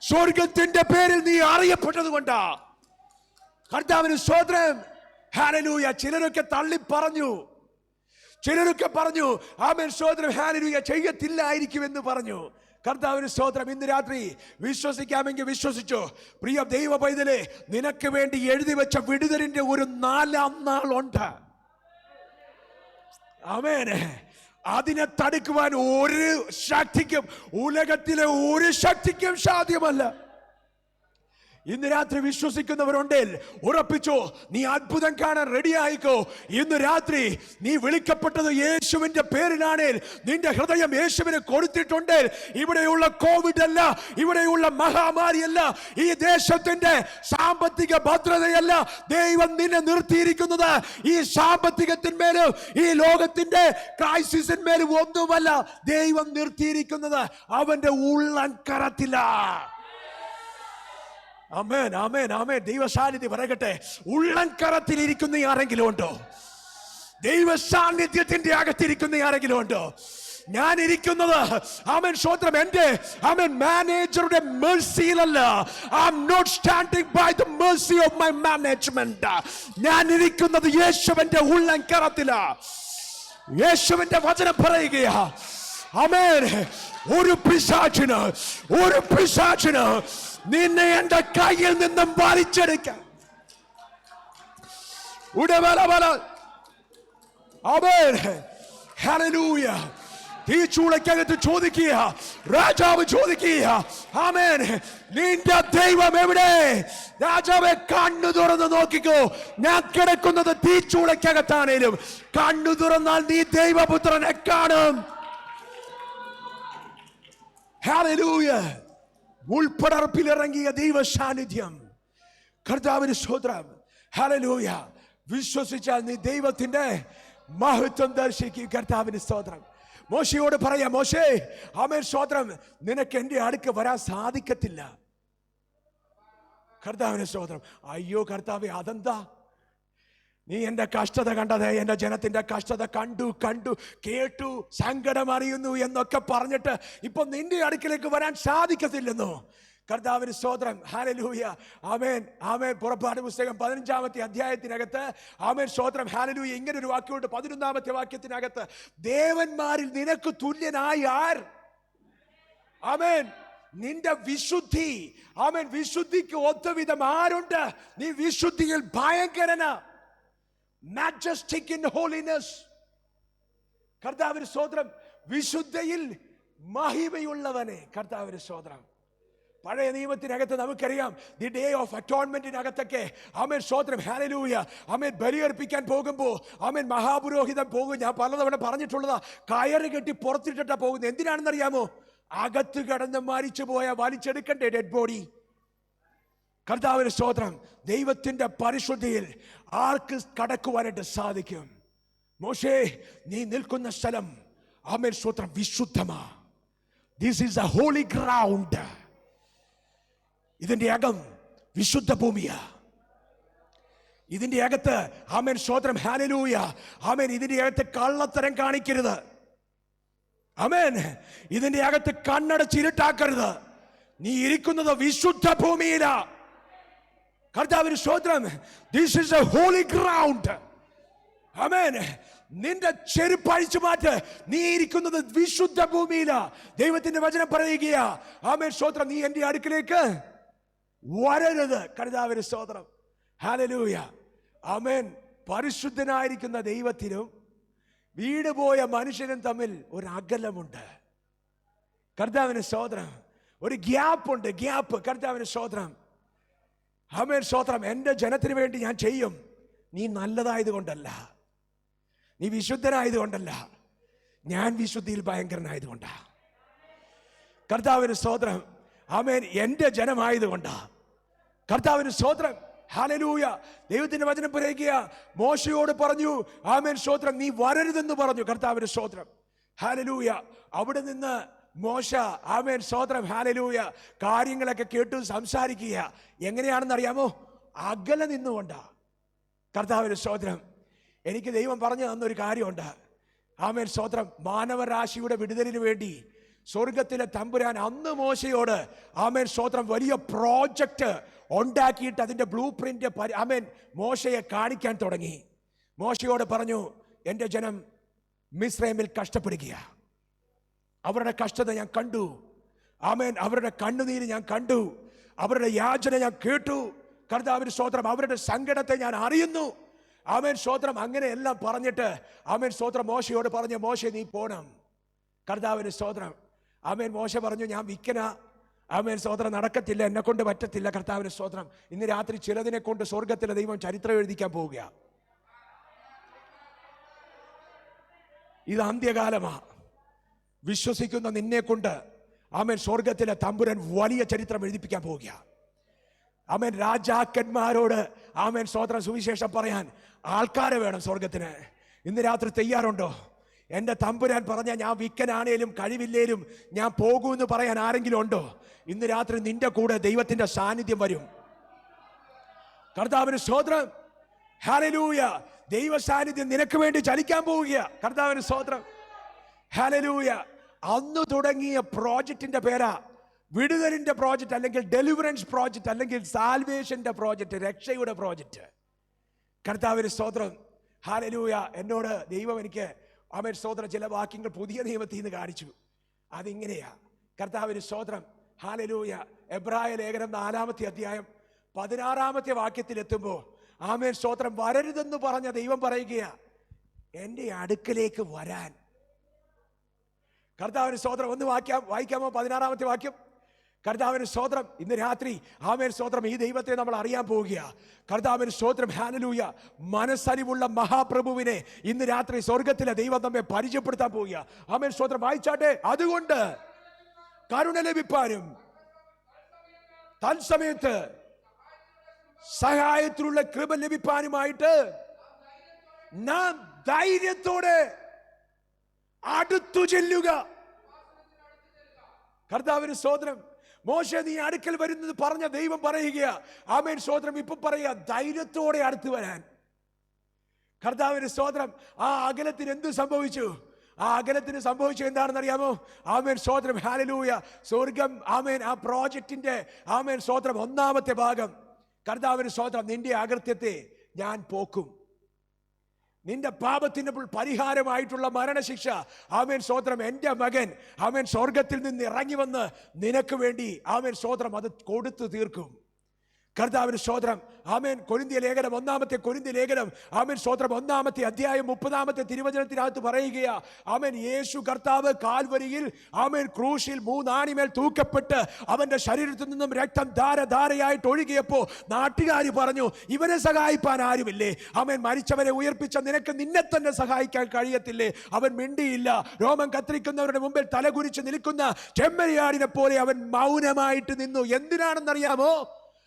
സ്വർഗത്തിന്റെ പേരിൽ നീ അറിയപ്പെട്ടത് കൊണ്ടാ. കർത്താവിന് സ്തോത്രം. ഹല്ലേലൂയ. ചിലരൊക്കെ തള്ളി പറഞ്ഞു, ചിലരൊക്കെ പറഞ്ഞു ആമേൻ സ്തോത്രം ഹല്ലേലൂയ ചെയ്യത്തില്ലായിരിക്കും എന്ന് പറഞ്ഞു. കർത്താവിന് സ്തോത്രം. ഇന്ന് രാത്രി വിശ്വസിക്കാമെങ്കിൽ വിശ്വസിച്ചോ. പ്രിയ ദൈവ പൈതലേ, നിനക്ക് വേണ്ടി എഴുതി വെച്ച വിടുതലിന്റെ ഒരു 4-ാം നാളുണ്ട്. ആമേൻ. അതിനെ തടുക്കുവാൻ ഒരു ശക്തിക്കും, ഉലകത്തിലെ ഒരു ശക്തിക്കും സാധ്യമല്ല. ഇന്ന് രാത്രി വിശ്വസിക്കുന്നവരുണ്ടെങ്കിൽ ഉറപ്പിച്ചോ, നീ അത്ഭുതം കാണാൻ റെഡി ആയിക്കോ. ഇന്ന് രാത്രി നീ വിളിക്കപ്പെട്ടത് യേശുവിന്റെ പേരിലാണേൽ, നിന്റെ ഹൃദയം യേശുവിന് കൊടുത്തിട്ടുണ്ട്. ഇവിടെയുള്ള കോവിഡ് അല്ല, ഇവിടെയുള്ള മഹാമാരിയല്ല, ഈ ദേശത്തിന്റെ സാമ്പത്തിക ഭദ്രതയല്ല ദൈവം നിന്നെ നിർത്തിയിരിക്കുന്നത്. ഈ സാമ്പത്തികത്തിന്മേലും ഈ ലോകത്തിന്റെ ക്രൈസിസിന്മേലും ഒന്നുമല്ല ദൈവം നിർത്തിയിരിക്കുന്നത് അവന്റെ ഉള്ളംകരത്തില. ആമേൻ, ആമേൻ, ആമേൻ. ദൈവസാന്നിധ്യം പറയട്ടെ. ഉള്ളംകരത്തിൽ ഇരിക്കുന്ന ആരെങ്കിലും ഉണ്ടോ? ദൈവ സാന്നിധ്യത്തിന്റെ അകത്തിരിക്കുന്ന ആരെങ്കിലും ഉണ്ടോ? ഞാൻ ഇരിക്കുന്നത് ആമേൻ സ്തോത്രം എന്റെ ആമേൻ മാനേജറുടെ മെർസിയിലല്ല. I am not standing by the mercy of my management. ഞാൻ ഇരിക്കുന്നത് യേശുവിന്റെ ഉള്ളംകരത്തിലാ. യേശുവിന്റെ വചനം പറയുകയാ ആമേൻ, ഒരു പിശാചിന് നിന്നെ എന്റെ കയ്യിൽ നിന്നും വലിച്ചെടുക്കാം. Amen hallelujah. തീച്ചൂളക്കകത്ത് ചോദിക്കുക, രാജാവ് ചോദിക്കുക, ആമേൻ നിന്റെ ദൈവം എവിടെ? രാജാവെ കണ്ണു തുറന്ന് നോക്കിക്കോ, ഞാൻ കിടക്കുന്നത് തീച്ചൂളക്കകത്താണേലും കണ്ണു തുറന്നാൽ നീ ദൈവപുത്രനെ കാണും. ഹല്ലേലൂയ. ഉൾപ്പടർപ്പിലിറങ്ങിയ ദൈവ സാന്നിധ്യം, കർത്താവിന് സ്തോത്രം. ഹല്ലേലൂയ. വിശ്വസിച്ചാൽ നീ ദൈവത്തിന്റെ മഹത്വം ദർശിക്കും. കർത്താവിന് സ്തോത്രം. മോശയോട് പറയാം, മോശേ ആമേൻ സ്തോത്രം, നിനക്ക് എന്റെ അടുക്ക് വരാൻ സാധിക്കത്തില്ല. കർത്താവിന് സ്തോത്രം. അയ്യോ കർത്താവേ, അതെന്താ? നീ എന്റെ കഷ്ടത കണ്ടത്, എന്റെ ജനത്തിന്റെ കഷ്ടത കണ്ടു കേട്ടു, സങ്കടം അറിയുന്നു എന്നൊക്കെ പറഞ്ഞിട്ട് ഇപ്പൊ നിന്റെ അടുക്കിലേക്ക് വരാൻ സാധിക്കത്തില്ലെന്നോ? കർത്താവിന് സ്തോത്രം. ഹല്ലേലൂയ. ആമേൻ ആമേൻ. പുറപ്പാട് പുസ്തകം 15-ാമത്തെ അധ്യായത്തിനകത്ത് ആമേൻ സ്തോത്രം ഹല്ലേലൂയ ഇങ്ങനെ ഒരു വാക്യമുണ്ട്. 11-ാമത്തെ വാക്യത്തിനകത്ത്, ദേവന്മാരിൽ നിനക്ക് തുല്യനായി ആർ? ആമേൻ. നിന്റെ വിശുദ്ധി, ആമേൻ വിശുദ്ധിക്ക് ഒത്തവിധം ആരുണ്ട്? നീ വിശുദ്ധിയിൽ ഭയങ്കരനാ. Majestic in holiness. കർത്താവിന് സ്തോത്രം. വിശുദ്ധയിൽ മഹിമയുള്ളവനെ. കർത്താവിന് സ്തോത്രം. പഴയ നിയമത്തിനകത്ത് നമുക്കറിയാം, ദി ഡേ ഓഫ് അറ്റോൺമെന്റിനകത്തൊക്കെ ആമേൻ സ്തോത്രം ഹല്ലേലൂയ ആമേൻ ബലിയർപ്പിക്കാൻ പോകുമ്പോൾ ആമേൻ മഹാപുരോഹിതൻ പോകും. ഞാൻ പലതവണ പറഞ്ഞിട്ടുള്ളതാ, കയറ് കെട്ടി പുറത്തിട്ടിട്ടാ പോകുന്നത്. എന്തിനാണെന്നറിയാമോ? അകത്ത് കടന്ന് മരിച്ചു പോയ വലിച്ചെടുക്കണ്ടേ ഡെഡ് ബോഡി. കർത്താവിന് സ്തോത്രം. ദൈവത്തിന്റെ പരിശുദ്ധിയിൽ ആർക്ക് കടക്കുവാനായിട്ട് സാധിക്കും? മോശേ, നീ നിൽക്കുന്ന സ്ഥലം ആമേൻ സ്തോത്രം വിശുദ്ധമാ. This is a holy ground. ഇതിന്റെ അകം വിശുദ്ധ ഭൂമിയാ. ഇതിന്റെ അകത്ത് ആമേൻ സ്തോത്രം ഹല്ലേലൂയ ആമേൻ ഇതിന്റെ അകത്ത് കള്ളത്തരം കാണിക്കരുത്. ആമേൻ. ഇതിന്റെ അകത്ത് കണ്ണടച്ചിരുട്ടാക്കരുത്. നീ ഇരിക്കുന്നത് വിശുദ്ധ ഭൂമിയിലാ. കർത്താവിന് സ്തോത്രം. This is a holy ground. Amen. നിന്റെ ചെരുപ്പ് അഴിച്ചു മാറ്റ്. നീ ഇരിക്കുന്നത് വിശുദ്ധ ഭൂമിയിലാ. ദൈവത്തിന്റെ വചനം പറയുകയാ ആമേൻ സ്തോത്രം, നീ എന്റെ അടുക്കിലേക്ക് വരരുത്. കർത്താവിന് സ്തോത്രം. ഹല്ലേലൂയ. ആമേൻ. പരിശുദ്ധനായിരിക്കുന്ന ദൈവത്തിനും വീട് പോയ മനുഷ്യനും തമ്മിൽ ഒരു അകലമുണ്ട്. കർത്താവിന് സ്തോത്രം. ഒരു ഗ്യാപ്പ് ഉണ്ട്. ഗ്യാപ്പ്. കർത്താവിന് സ്തോത്രം. ആമേൻ സ്തോത്രം. എൻ്റെ ജനത്തിന് വേണ്ടി ഞാൻ ചെയ്യും. നീ നല്ലതായത് കൊണ്ടല്ല, നീ വിശുദ്ധനായത് കൊണ്ടല്ല, ഞാൻ വിശുദ്ധിയിൽ ഭയങ്കരനായതുകൊണ്ടാ. കർത്താവിന് സ്തോത്രം. ആമേൻ. എൻ്റെ ജനമായതുകൊണ്ടാ. കർത്താവിന് സ്തോത്രം. ഹല്ലേലൂയ. ദൈവത്തിന്റെ വചനം പറയുക, മോശയോട് പറഞ്ഞു ആമേൻ സ്തോത്രം, നീ വരരുതെന്ന് പറഞ്ഞു. കർത്താവിന് സ്തോത്രം. ഹല്ലേലൂയ. അവിടെ നിന്ന് മോശ ആമേൻ സ്തോത്രം ഹല്ലേലൂയ കാര്യങ്ങളൊക്കെ കേട്ടു സംസാരിക്കുക. എങ്ങനെയാണെന്ന് അറിയാമോ? അകലെ നിന്നുകൊണ്ടാ. കർത്താവിന് സ്തോത്രം. എനിക്ക് ദൈവം പറഞ്ഞു തന്നൊരു കാര്യമുണ്ട്. ആമേൻ സ്തോത്രം. മാനവരാശിയുടെ വിടുതലിന് വേണ്ടി സ്വർഗത്തിലെ തമ്പുരാൻ അന്ന് മോശയോട് ആമേൻ സ്തോത്രം വലിയ പ്രോജക്റ്റ് ഉണ്ടാക്കിയിട്ട് അതിന്റെ ബ്ലൂ പ്രിന്റ് ആമേൻ മോശയെ കാണിക്കാൻ തുടങ്ങി. മോശയോട് പറഞ്ഞു, എൻ്റെ ജനം മിസ്രൈമിൽ കഷ്ടപ്പെടുക, അവരുടെ കഷ്ടത ഞാൻ കണ്ടു. ആമേൻ. അവരുടെ കണ്ണുനീര് ഞാൻ കണ്ടു, അവരുടെ യാചന ഞാൻ കേട്ടു. കർത്താവിന് സ്തോത്രം. അവരുടെ സങ്കടത്തെ ഞാൻ അറിയുന്നു. ആമേൻ സ്തോത്രം. അങ്ങനെ എല്ലാം പറഞ്ഞിട്ട് ആമേൻ സ്തോത്രം മോശയോട് പറഞ്ഞു, മോശ നീ പോണം. കർത്താവിന് സ്തോത്രം. ആമേൻ. മോശ പറഞ്ഞു, ഞാൻ വിക്കന. ആമേൻ സ്തോത്രം. നടക്കത്തില്ല, എന്നെ കൊണ്ട് പറ്റത്തില്ല. കർത്താവിന് സ്തോത്രം. ഇന്ന് രാത്രി ചിലതിനെ കൊണ്ട് സ്വർഗത്തിലെ ദൈവം ചരിത്രം എഴുതിക്കാൻ പോവുക. ഇത് അന്ത്യകാലമാ. വിശ്വസിക്കുന്ന നിന്നെ കൊണ്ട് ആമേൻ സ്വർഗത്തിലെ തമ്പുരാൻ വലിയ ചരിത്രം എഴുതിപ്പിക്കാൻ പോവുക. ആമേൻ. രാജാക്കന്മാരോട് ആമേൻ സ്തോത്രം സുവിശേഷം പറയാൻ ആൾക്കാരെ വേണം സ്വർഗത്തിന്. ഇന്ന് രാത്രി തയ്യാറുണ്ടോ? എൻ്റെ തമ്പുരാൻ പറഞ്ഞ ഞാൻ വിക്കനാണേലും കഴിവില്ലേലും ഞാൻ പോകൂന്ന് പറയാൻ ആരെങ്കിലും ഉണ്ടോ? ഇന്ന് രാത്രി നിന്റെ കൂടെ ദൈവത്തിന്റെ സാന്നിധ്യം വരും. കർത്താവിന് സ്തോത്രം. ഹല്ലേലൂയ. ദൈവ സാന്നിധ്യം നിനക്ക് വേണ്ടി ചലിക്കാൻ പോവുക. കർത്താവിന് സ്തോത്രം. ഹല്ലേലൂയ. അന്ന് തുടങ്ങിയ പ്രോജക്റ്റിന്റെ പേരാ വിടുതലിന്റെ പ്രോജക്റ്റ്, അല്ലെങ്കിൽ ഡെലിവറൻസ് പ്രോജക്റ്റ്, അല്ലെങ്കിൽ സാൽവേഷന്റെ പ്രോജക്റ്റ്, രക്ഷയുടെ പ്രോജക്റ്റ്. കർത്താവിന് സ്തോത്രം. ഹല്ലേലൂയ. എന്നോട് ദൈവം എനിക്ക് ആമേൻ സ്തോത്രം ചില വാക്യങ്ങൾ പുതിയ നിയമത്തിൽ നിന്ന് കാണിച്ചു. അതിങ്ങനെയാ. കർത്താവിന് സ്തോത്രം. ഹല്ലേലൂയ. എബ്രായ ലേഖനം 4-ാമത്തെ അധ്യായം 16-ാമത്തെ വാക്യത്തിലെത്തുമ്പോൾ ആമേൻ സ്തോത്രം വരരുതെന്ന് പറഞ്ഞ ദൈവം പറയുകയാ, എൻ്റെ അടുക്കലേക്ക് വരാൻ. കർത്താവിന് സ്തോത്രം. ഒന്ന് വായിക്കാമോ 16-ാമത്തെ വാക്യം? കർത്താവിന് സ്തോത്രം. ഇന്ന് രാത്രി ആമേൻ സ്തോത്രം ഈ ദൈവത്തെ നമ്മൾ അറിയാൻ പോവുക. കർത്താവിന് സ്തോത്രം. ഹല്ലേലൂയ. മനസ്സലിവുള്ള മഹാപ്രഭുവിനെ ഇന്ന് രാത്രി സ്വർഗത്തിലെ ദൈവം നമ്മെ പരിചയപ്പെടുത്താൻ പോവുക. ആമേൻ സ്തോത്രം. വായിച്ചാട്ടെ. അതുകൊണ്ട് കരുണ ലഭിപ്പാനും തത്സമയത്ത് സഹായത്തിലുള്ള കൃപ ലഭിപ്പാനുമായിട്ട് നാം ധൈര്യത്തോടെ അടുത്തു ചെല്ലുക. കർത്താവിന് സ്തോത്രം. മോശെ നീ അടുക്കൽ വരുന്നത് പറഞ്ഞ ദൈവം പറയുക. ആമേൻ സ്തോത്രം. ഇപ്പൊ പറയുക ധൈര്യത്തോടെ അടുത്ത് വരാൻ. കർത്താവിന് സ്തോത്രം. ആ അകലത്തിന് എന്ത് സംഭവിച്ചു? ആ അകലത്തിന് സംഭവിച്ചു എന്താണെന്ന് അറിയാമോ? ആമേൻ സ്തോത്രം. ഹല്ലേലൂയ. സ്വർഗം ആമേൻ ആ പ്രോജക്റ്റിന്റെ ആമേൻ സ്തോത്രം 1-ാമത്തെ ഭാഗം. കർത്താവിന് സ്തോത്രം. നിന്റെ അകൃത്യത്തെ ഞാൻ പോക്കും. നിന്റെ പാപത്തിന് പരിഹാരമായിട്ടുള്ള മരണശിക്ഷ ആമേൻ സ്തോത്രം എൻ്റെ മകൻ ആമേൻ സ്വർഗത്തിൽ നിന്ന് ഇറങ്ങി വന്ന് നിനക്ക് വേണ്ടി ആമേൻ സ്തോത്രം അത് കൊടുത്തു തീർക്കും. കർത്താവിന് സ്തോത്രം. ആമേൻ. കൊരിന്ത്യ ലേഖനം 1-ാമത്തെ കൊരിന്ത്യ ലേഖനം ആമേൻ സ്തോത്രം 1-ാമത്തെ അധ്യായം 30-ാമത്തെ തിരുവചനത്തിനകത്ത് പറയുകയാ. ആമേൻ യേശു കർത്താവ് കാൽവരിയിൽ ആമേൻ ക്രൂശിൽ 3 ആണിമേൽ തൂക്കപ്പെട്ട് അവന്റെ ശരീരത്തിൽ നിന്നും രക്തം ധാരധാരയായിട്ട് ഒഴുകിയപ്പോ നാട്ടുകാർ പറഞ്ഞു, ഇവനെ സഹായിപ്പാൻ ആരുമില്ലേ? ആമേൻ മരിച്ചവരെ ഉയർപ്പിച്ച നിനക്ക് നിന്നെ തന്നെ സഹായിക്കാൻ കഴിയത്തില്ലേ? അവൻ മിണ്ടിയില്ല. രോമം കത്തിരിക്കുന്നവരുടെ മുമ്പിൽ തലകുരിച്ച് നിൽക്കുന്ന ചെമ്മരിയാടിനെ പോലെ അവൻ മൗനമായിട്ട് നിന്നു. എന്തിനാണെന്നറിയാമോ?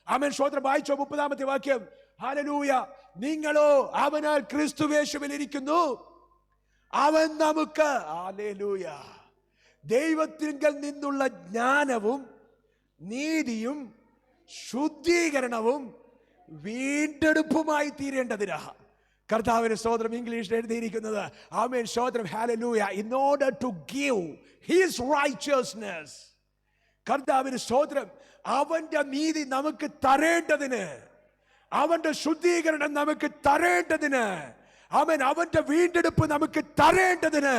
ആമേൻ സ്തോത്രം. വായിച്ചോ 30-ാമത്തെ വാക്യം. ഹല്ലേലൂയ. നിങ്ങളോ അവനാൽ ക്രിസ്തുവേശുവിൽ ഇരിക്കുന്നു, അവൻ നമുക്ക് ഹല്ലേലൂയ ദൈവത്തിങ്കൽ നിന്നുള്ള ജ്ഞാനവും നീതിയും ശുദ്ധീകരണവും വീണ്ടെടുപ്പുമായി തീരേണ്ടതിനാ. കർത്താവിന്റെ സ്തോത്രം. ഇംഗ്ലീഷിൽ എഴുതിയിരിക്കുന്നത് ആമേൻ സ്തോത്രം. Hallelujah. in order to give his righteousness. കർത്താവിന് സ്തോത്രം. അവന്റെ നീതി നമുക്ക് തരേണ്ടതിന്, അവന്റെ ശുദ്ധീകരണം നമുക്ക് തരേണ്ടതിന്, ആമേൻ അവന്റെ വീണ്ടെടുപ്പ് നമുക്ക് തരേണ്ടതിന്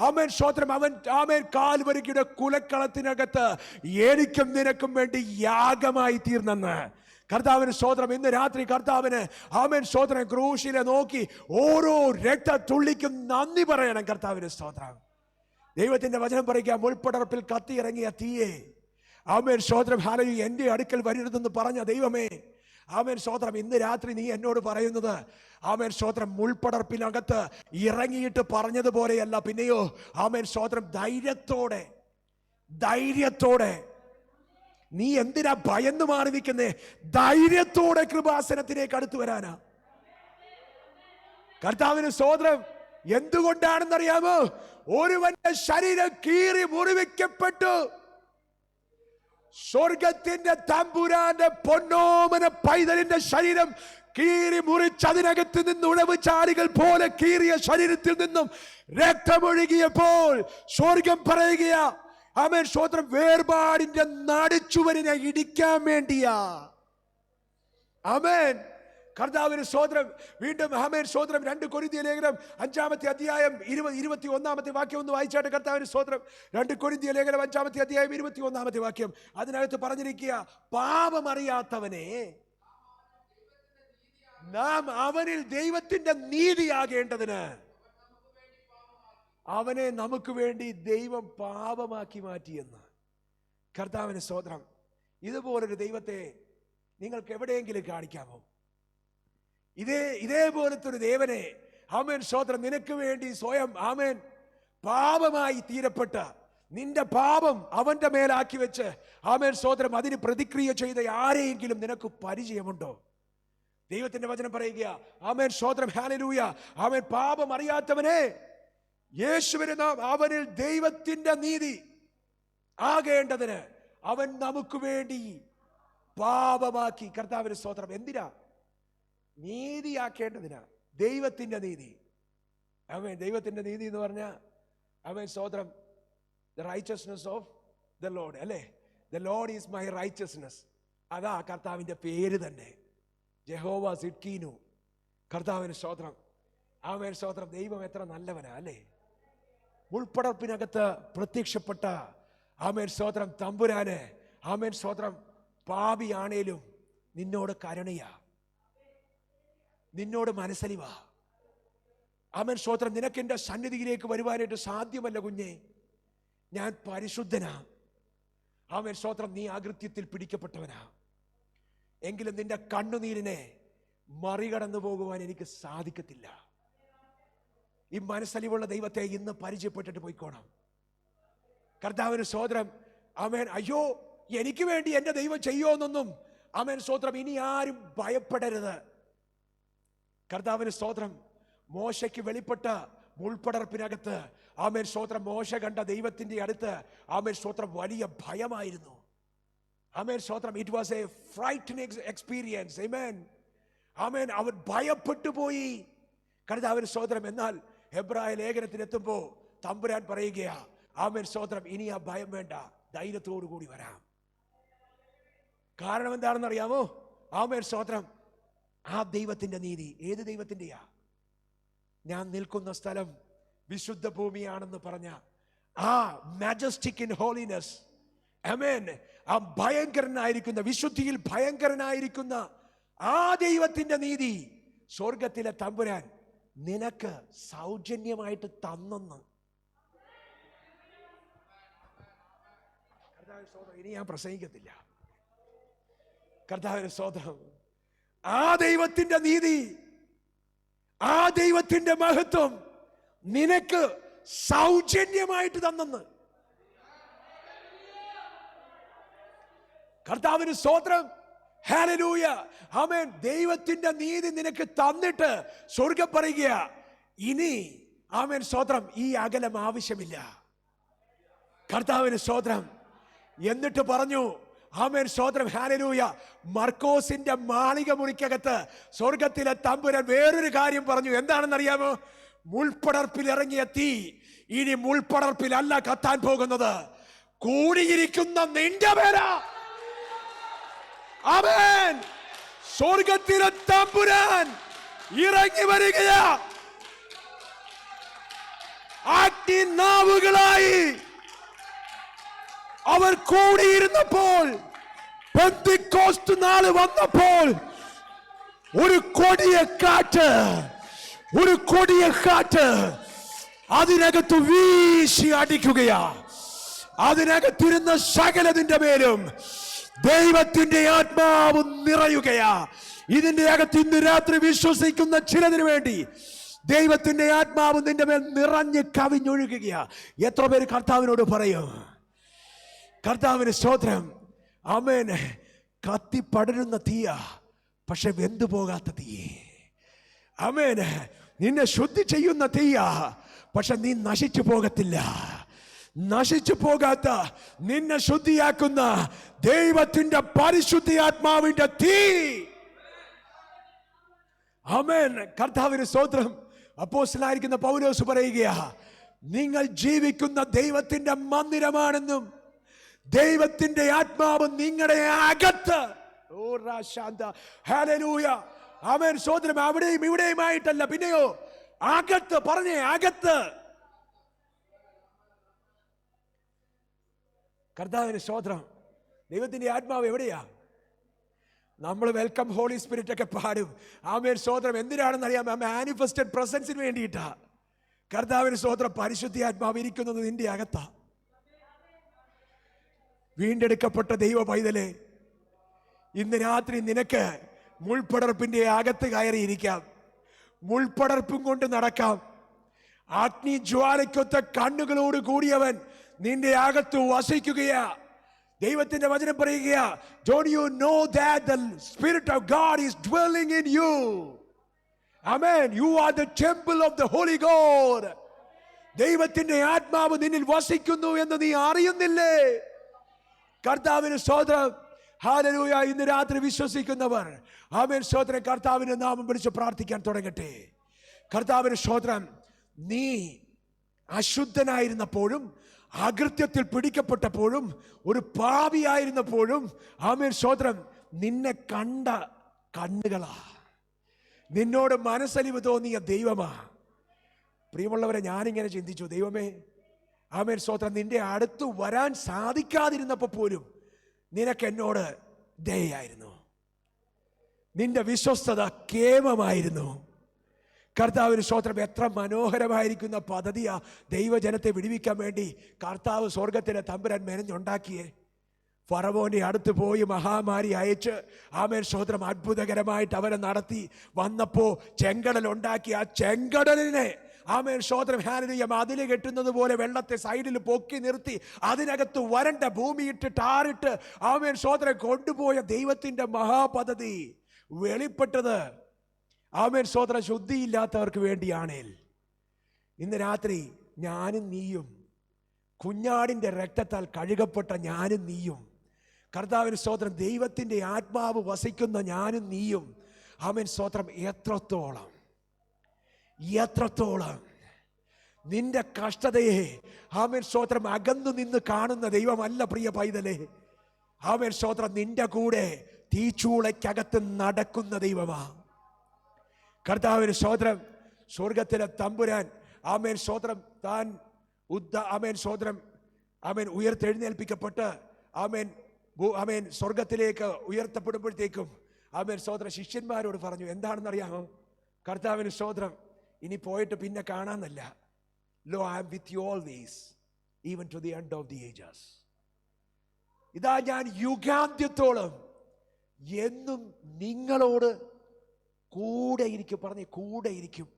ആമേൻ സ്തോത്രം. അവൻ ആമേൻ കാൽവരിയുടെ കുലക്കളത്തിനകത്ത് എനിക്കും നിനക്കും വേണ്ടി യാഗമായി തീർന്നെന്ന്. കർത്താവിന് സ്തോത്രം. ഇന്ന് രാത്രി കർത്താവിന് ആമേൻ സ്തോത്രം ക്രൂശിലെ നോക്കി ഓരോ രക്തത്തുള്ളിക്കും നന്ദി പറയണം. കർത്താവിന് സ്തോത്രം. ദൈവത്തിന്റെ വചനം പറയുക, മുൾപ്പടർപ്പിൽ കത്തിയിറങ്ങിയ തീയെ ആമേൻ സ്തോത്രം. ഹല്ലേലൂയ. എൻ്റെ അടുക്കൽ വരരുതെന്ന് പറഞ്ഞ ദൈവമേ ആമേൻ സ്തോത്രം. ഇന്ന് രാത്രി നീ എന്നോട് പറയുന്നത് ആമേൻ സ്തോത്രം മുൾപ്പടർപ്പിനകത്ത് ഇറങ്ങിയിട്ട് പറഞ്ഞതുപോലെയല്ല, പിന്നെയോ ആമേൻ സ്തോത്രം ധൈര്യത്തോടെ. ധൈര്യത്തോടെ. നീ എന്തിനാ ഭയന്ന് മാറി നിൽക്കുന്നേ? ധൈര്യത്തോടെ കൃപാസനത്തിലേക്ക് അടുത്തു വരാനാ. കർത്താവിന് സ്തോത്രം. എന്തുകൊണ്ടാണെന്നറിയാമോ? ഒരുവന്റെ ശരീരം കീറി മുറിവിക്കപ്പെട്ടു. സ്വർഗത്തിന്റെ തമ്പുരാന്റെ പൊന്നോമന പൈതലിന്റെ ശരീരം കീറി മുറിച്ചതിനകത്ത് നിന്ന് ഉഴവ് ചാലുകൾ പോലെ കീറിയ ശരീരത്തിൽ നിന്നും രക്തമൊഴുകിയപ്പോൾ സ്വർഗം പറയുകയാ, ആമേൻ സ്തോത്രം, വേർപാടിന്റെ നടുച്ചുവരിനെ ഇടിക്കാൻ വേണ്ടിയാ. ആമേൻ. കർത്താവിന് സ്തോത്രം. വീണ്ടും ആമേൻ സ്തോത്രം. 2 കൊരിന്ത്യ ലേഖനം 5-ാമത്തെ അധ്യായം 21-ാമത്തെ വാക്യം ഒന്ന് വായിച്ചാട്ടെ. കർത്താവിന് സ്തോത്രം. 2 കൊരിന്ത്യ ലേഖനം 5-ാമത്തെ അധ്യായം 21-ാമത്തെ വാക്യം. അതിനകത്ത് പറഞ്ഞിരിക്കുക, പാപമറിയാത്തവനെ നാം അവനിൽ ദൈവത്തിന്റെ നീതിയാകേണ്ടതിന് അവനെ നമുക്ക് വേണ്ടി ദൈവം പാപമാക്കി മാറ്റിയെന്ന്. കർത്താവിന് സ്തോത്രം. ഇതുപോലൊരു ദൈവത്തെ നിങ്ങൾക്ക് എവിടെയെങ്കിലും കാണിക്കാമോ? ഇതേപോലത്തെ ഒരു ദേവനെ ആമേൻ സ്തോത്രം നിനക്ക് വേണ്ടി സ്വയം ആമേൻ പാപമായി തീരപ്പെട്ട നിന്റെ പാപം അവന്റെ മേലാക്കി വെച്ച് ആമേൻ സ്തോത്രം അതിന് പ്രതിക്രിയ ചെയ്ത ആരെയെങ്കിലും നിനക്ക് പരിചയമുണ്ടോ? ദൈവത്തിന്റെ വചനം പറയുക, ആമേൻ സ്തോത്രം. ഹല്ലേലൂയ. ആമേൻ. പാപം അറിയാത്തവനെ യേശുവിനെ നാം അവനിൽ ദൈവത്തിന്റെ നീതി ആകേണ്ടതിന് അവൻ നമുക്ക് വേണ്ടി പാപമാക്കി. കർത്താവിന് സ്തോത്രം. എന്തിനാ? നീതിയാക്കേണ്ടതിനാ. ദൈവത്തിന്റെ നീതി. അവൻ ദൈവത്തിന്റെ നീതി എന്ന് പറഞ്ഞാൽ അവൻ സ്തോത്രം, the righteousness of the Lord, അല്ലേ? The Lord is my righteousness. അതാ കർത്താവിന്റെ പേര് തന്നെ, ജഹോവ സിഡ്കീനു, കർത്താവിന് സ്തോത്രം. അവൻ സ്തോത്രം. ദൈവം എത്ര നല്ലവനാ, അല്ലേ? മുൾപ്പടർപ്പിനകത്ത് പ്രത്യക്ഷപ്പെട്ട ആമേൻ സ്തോത്രം തമ്പുരാന്, ആമേൻ സ്തോത്രം, പാപിയാണേലും നിന്നോട് കരുണയാ, നിന്നോട് മനസ്സലിവാ. ആമേൻ സ്തോത്രം. നിനക്ക് എൻ്റെ സന്നിധിയിലേക്ക് വരുവാനായിട്ട് സാധ്യമല്ല കുഞ്ഞെ, ഞാൻ പരിശുദ്ധനാ. ആമേൻ സ്തോത്രം. നീ അകൃത്യത്തിൽ പിടിക്കപ്പെട്ടവനാ, എങ്കിലും നിന്റെ കണ്ണുനീരിനെ മറികടന്നു പോകുവാൻ എനിക്ക് സാധിക്കത്തില്ല. ഈ മനസ്സലിവുള്ള ദൈവത്തെ ഇന്ന് പരിചയപ്പെട്ടിട്ട് പോയിക്കോണം. കർത്താവിന് സ്തോത്രം. ആമേൻ. അയ്യോ, എനിക്ക് വേണ്ടി എൻ്റെ ദൈവം ചെയ്യുമോന്നൊന്നും ആമേൻ സ്തോത്രം ഇനി ആരും ഭയപ്പെടരുത്. കർത്താവിന് സ്തോത്രം. മോശയ്ക്ക് വെളിപ്പെട്ട മുൾപ്പടർപ്പിനകത്ത് ആമേൻ സ്തോത്രം മോശ കണ്ട ദൈവത്തിന്റെ അടുത്ത് ആമേൻ സ്തോത്രം വലിയ ഭയമായിരുന്നു. ആമേൻ സ്തോത്രം. It was a frightening experience. Amen. Amen. അവൻ ഭയപ്പെട്ടു പോയി. കർത്താവിന് സ്തോത്രം. എന്നാൽ ഹെബ്രായ ലേഖനത്തിനെത്തുമ്പോ തമ്പുരാൻ പറയുകയാ, ആമേൻ സ്തോത്രം, ഇനി ആ ഭയം വേണ്ട, ധൈര്യത്തോടു കൂടി വരാം. കാരണം എന്താണെന്ന് അറിയാമോ? ആമേൻ സ്തോത്രം. ആ ദൈവത്തിന്റെ നീതി. ഏത് ദൈവത്തിന്റെയാ? ഞാൻ നിൽക്കുന്ന സ്ഥലം വിശുദ്ധ ഭൂമിയാണെന്ന് പറഞ്ഞ ആ മാജസ്റ്റിക് ഇൻ ഹോളിനെസ്, ആമേൻ, ആ ഭയങ്കരനായിരിക്കുന്ന, വിശുദ്ധിയിൽ ഭയങ്കരനായിരിക്കുന്ന ആ ദൈവത്തിന്റെ നീതി സ്വർഗത്തിലെ തമ്പുരാൻ നിനക്ക് സൗജന്യമായിട്ട് തന്നെന്ന്. ഇനി ഞാൻ പ്രസംഗിക്കത്തില്ല. കർത്താവിന്റെ സ്തോത്രം. ആ ദൈവത്തിന്റെ നീതി, ആ ദൈവത്തിന്റെ മഹത്വം നിനക്ക് സൗജന്യമായിട്ട് തന്നെന്ന്. കർത്താവിന് സ്തോത്രം. ഹല്ലേലൂയ. ആമേൻ. ദൈവത്തിന്റെ നീതി നിനക്ക് തന്നിട്ട് സ്വർഗ്ഗം പറയുക, ഇനി ആമേൻ സ്തോത്രം ഈ അകലം ആവശ്യമില്ല. കർത്താവിന് സ്തോത്രം. എന്നിട്ട് പറഞ്ഞു, ആമേൻ സ്തോത്രം, ഹല്ലേലൂയ, മർക്കോസിന്റെ മാളിക മുറിക്കകത്ത് സ്വർഗത്തിലെ തമ്പുരാൻ വേറൊരു കാര്യം പറഞ്ഞു. എന്താണെന്നറിയാമോ? മുൾപ്പടർപ്പിൽ ഇറങ്ങിയ തീ ഇനി മുൾപ്പടർപ്പിലല്ല കത്താൻ പോകുന്നത്, കൂടിയിരിക്കുന്ന നിന്റെ പേരാ. ആമേൻ. സ്വർഗത്തിലെ തമ്പുരാൻ ഇറങ്ങി വരികയാ. അഗ്നിനാവുകളായി അവർ കൂടിയിരുന്നപ്പോൾ, പെന്തക്കോസ്ത് നാള് വന്നപ്പോൾ ഒരു കൊടിയ കാറ്റ് അതിനകത്ത് വീശി അടിക്കുകയാ. അതിനകത്തിരുന്ന സകലതിന്റെ മേലും ദൈവത്തിന്റെ ആത്മാവ് നിറയുകയാ. ഇതിന്റെ അകത്ത് ഇന്ന് രാത്രി വിശ്വസിക്കുന്ന ചിലതിനു വേണ്ടി ദൈവത്തിന്റെ ആത്മാവ് നിന്റെ മേൽ നിറഞ്ഞ് കവിഞ്ഞൊഴുകുകയാ. എത്ര പേര് കർത്താവിനോട് പറയും? കർത്താവിന് സ്തോത്രം. ആമേൻ. കത്തി പടരുന്ന തീയ, പക്ഷെ വെന്തു പോകാത്ത തീ. ആമേൻ. നിന്നെ ശുദ്ധി ചെയ്യുന്ന തീയ, പക്ഷെ നീ നശിച്ചു പോകത്തില്ല. നശിച്ചു പോകാത്ത, നിന്നെ ശുദ്ധിയാക്കുന്ന ദൈവത്തിന്റെ പരിശുദ്ധാത്മാവിന്റെ തീ. ആമേൻ. കർത്താവിന് സ്തോത്രം. അപ്പോസ്തലനായിരിക്കുന്ന പൗലോസ് പറയുകയാ, നിങ്ങൾ ജീവിക്കുന്ന ദൈവത്തിന്റെ മന്ദിരമാണെന്നും ദൈവത്തിന്റെ ആത്മാവ് നിങ്ങളുടെ അകത്ത്. ഹല്ലേലൂയ. ആമേൻ സ്തോത്രം. അവിടെയും ഇവിടെയുമായിട്ടല്ല, പിന്നെയോ അകത്ത്. പറഞ്ഞേ, അകത്ത്. കർത്താവിന് സ്തോത്രം. ദൈവത്തിന്റെ ആത്മാവ് എവിടെയാ? നമ്മൾ വെൽക്കം ഹോളി സ്പിരിറ്റ് ഒക്കെ പാടും. ആമേൻ സ്തോത്രം. എന്തിനാണെന്ന് അറിയാം? മാനിഫെസ്റ്റഡ് പ്രസൻസിന് വേണ്ടിയിട്ടാ. കർത്താവിന് സ്തോത്രം. പരിശുദ്ധ ആത്മാവ് ഇരിക്കുന്നത് നിന്റെ അകത്താ. വീണ്ടെടുക്കപ്പെട്ട ദൈവ പൈതലേ, ഇന്ന് രാത്രി നിനക്ക് മുൾപ്പടർപ്പിന്റെ അകത്ത് കയറിയിരിക്കാം, മുൾപ്പടർപ്പും കൊണ്ട് നടക്കാം. അഗ്നിജ്വാലയ്ക്കൊത്ത കണ്ണുകളോട് കൂടിയവൻ നിന്റെ അകത്ത് വസിക്കുകയാ. ദൈവത്തിന്റെ വചനം പറയുകയാ, don't you know that the Spirit of God is dwelling in you? Amen. You are the temple of the Holy God. ദൈവത്തിന്റെ ആത്മാവ് നിന്നിൽ വസിക്കുന്നു എന്ന് നീ അറിയുന്നില്ലേ? കർത്താവിന് സ്തോത്രം. ഹല്ലേലൂയ. ഇന്ന് രാത്രി വിശ്വസിക്കുന്നവർ ആമേൻ സ്തോത്രം കർത്താവിന്റെ നാമം വിളിച്ച് പ്രാർത്ഥിക്കാൻ തുടങ്ങട്ടെ. കർത്താവിന് സ്തോത്രം. നീ അശുദ്ധനായിരുന്നപ്പോഴും, അകൃത്യത്തിൽ പിടിക്കപ്പെട്ടപ്പോഴും, ഒരു പാപിയായിരുന്നപ്പോഴും, ആമേൻ സ്തോത്രം, നിന്നെ കണ്ട കണ്ണുകളാ, നിന്നോട് മനസ്സലിവ് തോന്നിയ ദൈവമാ. പ്രിയമുള്ളവരെ, ഞാനിങ്ങനെ ചിന്തിച്ചു, ദൈവമേ, ആമേൻ സ്തോത്രം, നിന്റെ അടുത്ത് വരാൻ സാധിക്കാതിരുന്നപ്പോൾ പോലും നിനക്ക് എന്നോട് ദയയായിരുന്നു. നിന്റെ വിശ്വസ്തത കേമമായിരുന്നു. കർത്താവിന് സ്തോത്രം. എത്ര മനോഹരമായിരിക്കുന്ന പദ്ധതിയാ ദൈവജനത്തെ വിടുവിക്കാൻ വേണ്ടി കർത്താവ് സ്വർഗത്തിലെ തമ്പുരാൻ മെനഞ്ഞുണ്ടാക്കിയേ. ഫറവോന്റെ അടുത്ത് പോയി മഹാമാരി അയച്ച്, ആമേൻ സ്തോത്രം, അത്ഭുതകരമായിട്ട് അവരെ നടത്തി വന്നപ്പോ ചെങ്കടൽ ഉണ്ടാക്കി. ആ ചെങ്കടലിനെ, ആമേൻ സ്തോത്രം, ഹല്ലേലൂയ, മതില് കെട്ടുന്നത് പോലെ വെള്ളത്തെ സൈഡിൽ പൊക്കി നിർത്തി അതിനകത്ത് വരണ്ട ഭൂമിയിട്ട് ടാറിട്ട്, ആമേൻ സ്തോത്രം, കൊണ്ടുപോയ ദൈവത്തിന്റെ മഹാപദ്ധതി വെളിപ്പെട്ടത്, ആമേൻ സ്തോത്രം, ശുദ്ധിയില്ലാത്തവർക്ക് വേണ്ടിയാണേൽ. ഇന്ന് രാത്രി ഞാനും നീയും, കുഞ്ഞാടിന്റെ രക്തത്താൽ കഴുകപ്പെട്ട ഞാനും നീയും, കർത്താവിന് സ്തോത്രം, ദൈവത്തിന്റെ ആത്മാവ് വസിക്കുന്ന ഞാനും നീയും, ആമേൻ സ്തോത്രം, എത്രത്തോളം നിന്റെ കഷ്ടതയെ, ആമേൻ സ്തോത്രം, അകന്നു നിന്ന് കാണുന്ന ദൈവമല്ല പ്രിയ പൈതലേ. ആമേൻ സ്തോത്രം, നിന്റെ കൂടെ തീച്ചൂളയ്ക്കകത്ത് നടക്കുന്ന ദൈവമാ. കർത്താവിന് സ്തോത്രം. സ്വർഗത്തിലെ തമ്പുരാൻ, ആമേൻ സ്തോത്രം, താൻ ആമേൻ സ്തോത്രം, ആമേൻ ഉയർത്തെഴുന്നേൽപ്പിക്കപ്പെട്ട്, ആമേൻ സ്വർഗത്തിലേക്ക് ഉയർത്തപ്പെടുമ്പോഴത്തേക്കും, ആമേൻ സ്തോത്രം, ശിഷ്യന്മാരോട് പറഞ്ഞു, എന്താണെന്നറിയാമോ? കർത്താവിന് സ്തോത്രം, ഇനി പോയിട്ട് പിന്നെ കാണാന്നല്ല, lo I am with you always even to the end of the ages. ഇതാ ഞാൻ യുഗാന്ത്യത്തോളം എന്നും നിങ്ങളോട് കൂടെ ഇരിക്കും. പറഞ്ഞേ, കൂടെ ഇരിക്കും.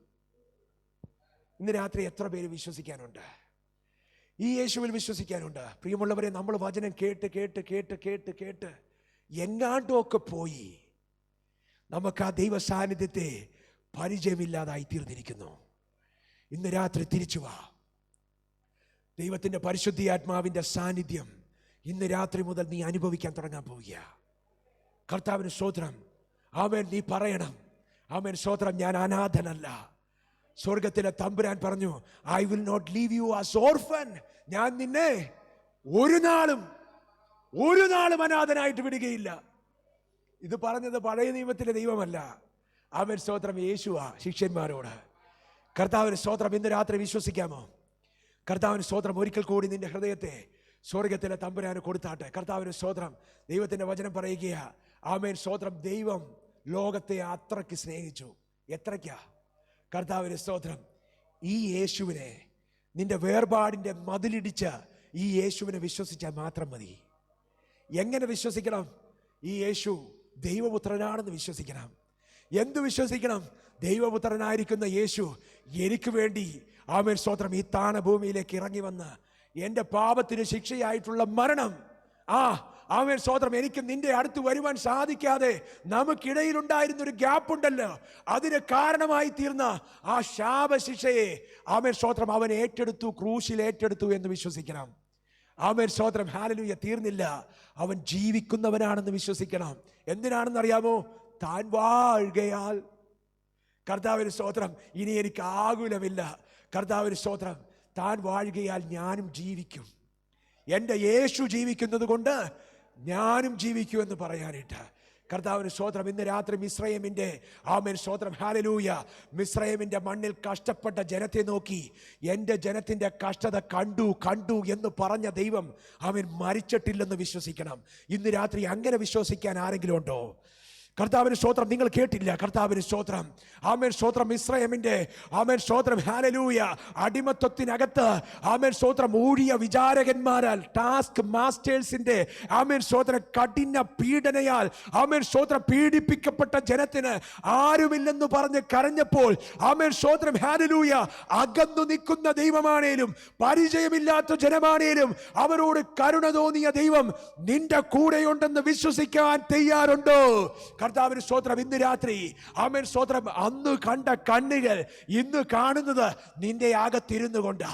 ഇന്ന് രാത്രി എത്ര പേര് വിശ്വസിക്കാനുണ്ട്? ഈ യേശുവിൽ വിശ്വസിക്കാനുണ്ട്? പ്രിയമുള്ളവരെ, നമ്മൾ വചനം കേട്ട് കേട്ട് കേട്ട് കേട്ട് കേട്ട് എങ്ങാണ്ടൊക്കെ പോയി നമുക്ക് ആ ദൈവ സാന്നിധ്യത്തെ പരിചയമില്ലാതായി തീർന്നിരിക്കുന്നു. ഇന്ന് രാത്രി തിരിച്ചു വാ. ദൈവത്തിന്റെ പരിശുദ്ധാത്മാവിന്റെ സാന്നിധ്യം ഇന്ന് രാത്രി മുതൽ നീ അനുഭവിക്കാൻ തുടങ്ങാൻ പോവുക. കർത്താവിന് സ്തോത്രം. ആമേൻ. നീ പറയണം, ആമേൻ സ്തോത്രം, ഞാൻ അനാഥനല്ല. സ്വർഗത്തിലെ തമ്പുരാൻ പറഞ്ഞു, I will not leave you as orphan. ഞാൻ നിന്നെ ഒരു നാളും അനാഥനായിട്ട് വിടുകയില്ല. ഇത് പറഞ്ഞത് പഴയ നിയമത്തിലെ ദൈവമല്ല. ആമേൻ സ്തോത്രം, യേശുവാ ശിഷ്യന്മാരോട്. കർത്താവിന് സ്തോത്രം. ഇന്ന് രാത്രി വിശ്വസിക്കാമോ? കർത്താവിന് സ്തോത്രം. ഒരിക്കൽ കൂടി നിന്റെ ഹൃദയത്തെ സ്വർഗത്തിലെ തമ്പുരാന് കൊടുത്താട്ടെ. കർത്താവിന് സ്തോത്രം. ദൈവത്തിന്റെ വചനം പറയുകയാ, ആമേൻ സ്തോത്രം, ദൈവം ലോകത്തെ അത്രയ്ക്ക് സ്നേഹിച്ചു. എത്രയ്ക്കാ? കർത്താവിന് സ്തോത്രം. ഈ യേശുവിനെ, നിന്റെ വേർപാടിന്റെ മതിലിടിച്ച ഈ യേശുവിനെ വിശ്വസിച്ചാൽ മാത്രം മതി. എങ്ങനെ വിശ്വസിക്കണം? ഈ യേശു ദൈവപുത്രനാണെന്ന് വിശ്വസിക്കണം. എന്ത് വിശ്വസിക്കണം? ദൈവപുത്രനായിരിക്കുന്ന യേശു എനിക്ക് വേണ്ടി, ആമേൻ സ്തോത്രം, ഈ താണഭൂമിയിലേക്ക് ഇറങ്ങി വന്ന് എൻ്റെ പാപത്തിന് ശിക്ഷയായിട്ടുള്ള മരണം, ആമേൻ സ്തോത്രം, എനിക്ക് നിന്റെ അടുത്ത് വരുവാൻ സാധിക്കാതെ നമുക്കിടയിലുണ്ടായിരുന്ന ഒരു ഗ്യാപ്പ് ഉണ്ടല്ലോ, അതിന് കാരണമായി തീർന്ന ആ ശാപശിക്ഷയെ, ആമേൻ സ്തോത്രം, അവൻ ഏറ്റെടുത്തു, ക്രൂശിൽ ഏറ്റെടുത്തു എന്ന് വിശ്വസിക്കണം. ആമേൻ സ്തോത്രം. ഹല്ലേലൂയ. തീർന്നില്ല, അവൻ ജീവിക്കുന്നവനാണെന്ന് വിശ്വസിക്കണം. എന്തിനാണെന്ന് അറിയാമോ? താൻ വാഴുകയാൽ. കർത്താവിന് സ്തോത്രം. ഇനി എനിക്ക് ആകുലമില്ല. കർത്താവിന് സ്തോത്രം. താൻ വാഴുകയാൽ ഞാനും ജീവിക്കും. എൻ്റെ യേശു ജീവിക്കുന്നത് കൊണ്ട് ഞാനും ജീവിക്കൂ എന്ന് പറയാനിട്ട്. കർത്താവിന് സ്തോത്രം. ഇന്ന് രാത്രി മിസ്രയീമിന്റെ, ആമേൻ സ്തോത്രം, ഹല്ലേലൂയ, മിസ്രയീമിന്റെ മണ്ണിൽ കഷ്ടപ്പെട്ട ജനത്തെ നോക്കി എൻ്റെ ജനത്തിന്റെ കഷ്ടത കണ്ടു എന്ന് പറഞ്ഞ ദൈവം, അവൻ മരിച്ചിട്ടില്ലെന്ന് വിശ്വസിക്കണം. ഇന്ന് രാത്രി അങ്ങനെ വിശ്വസിക്കാൻ ആരെങ്കിലും ഉണ്ടോ? കർത്താവിന് സ്തോത്രം. നിങ്ങൾ കേട്ടില്ല? കർത്താവിന് സ്തോത്രം. ആമേൻ സ്തോത്രം. മിസ്രയീമിന്റെ, ആമേൻ സ്തോത്രം, ഹല്ലേലൂയ, അടിമത്വത്തിനകത്ത്, ആമേൻ സ്തോത്രം, ഊഴിയ വിചാരകന്മാരാൽ, ടാസ്ക് മാസ്റ്റേഴ്സിന്റെ, ആമേൻ സ്തോത്രം, കഠിന പീഡനയാൽ, ആമേൻ സ്തോത്രം, പീഡിപ്പിക്കപ്പെട്ട ജനത്തിന് ആരുമില്ലെന്ന് പറഞ്ഞ് കരഞ്ഞപ്പോൾ, ആമേൻ സ്തോത്രം, ഹല്ലേലൂയ, അകന്നു നിൽക്കുന്ന ദൈവമാണേലും പരിചയമില്ലാത്ത ജനമാണേലും അവരോട് കരുണ തോന്നിയ ദൈവം നിന്റെ കൂടെയുണ്ടെന്ന് വിശ്വസിക്കാൻ തയ്യാറുണ്ടോ? കർത്താവിന് സ്തോത്രം. ഇന്ന് രാത്രി, ആമേൻ സ്തോത്രം, അന്ന് കണ്ട കണ്ണുകൾ ഇന്ന് കാണുന്നത് നിന്റെ അകത്തിരുന്നു കൊണ്ടാ.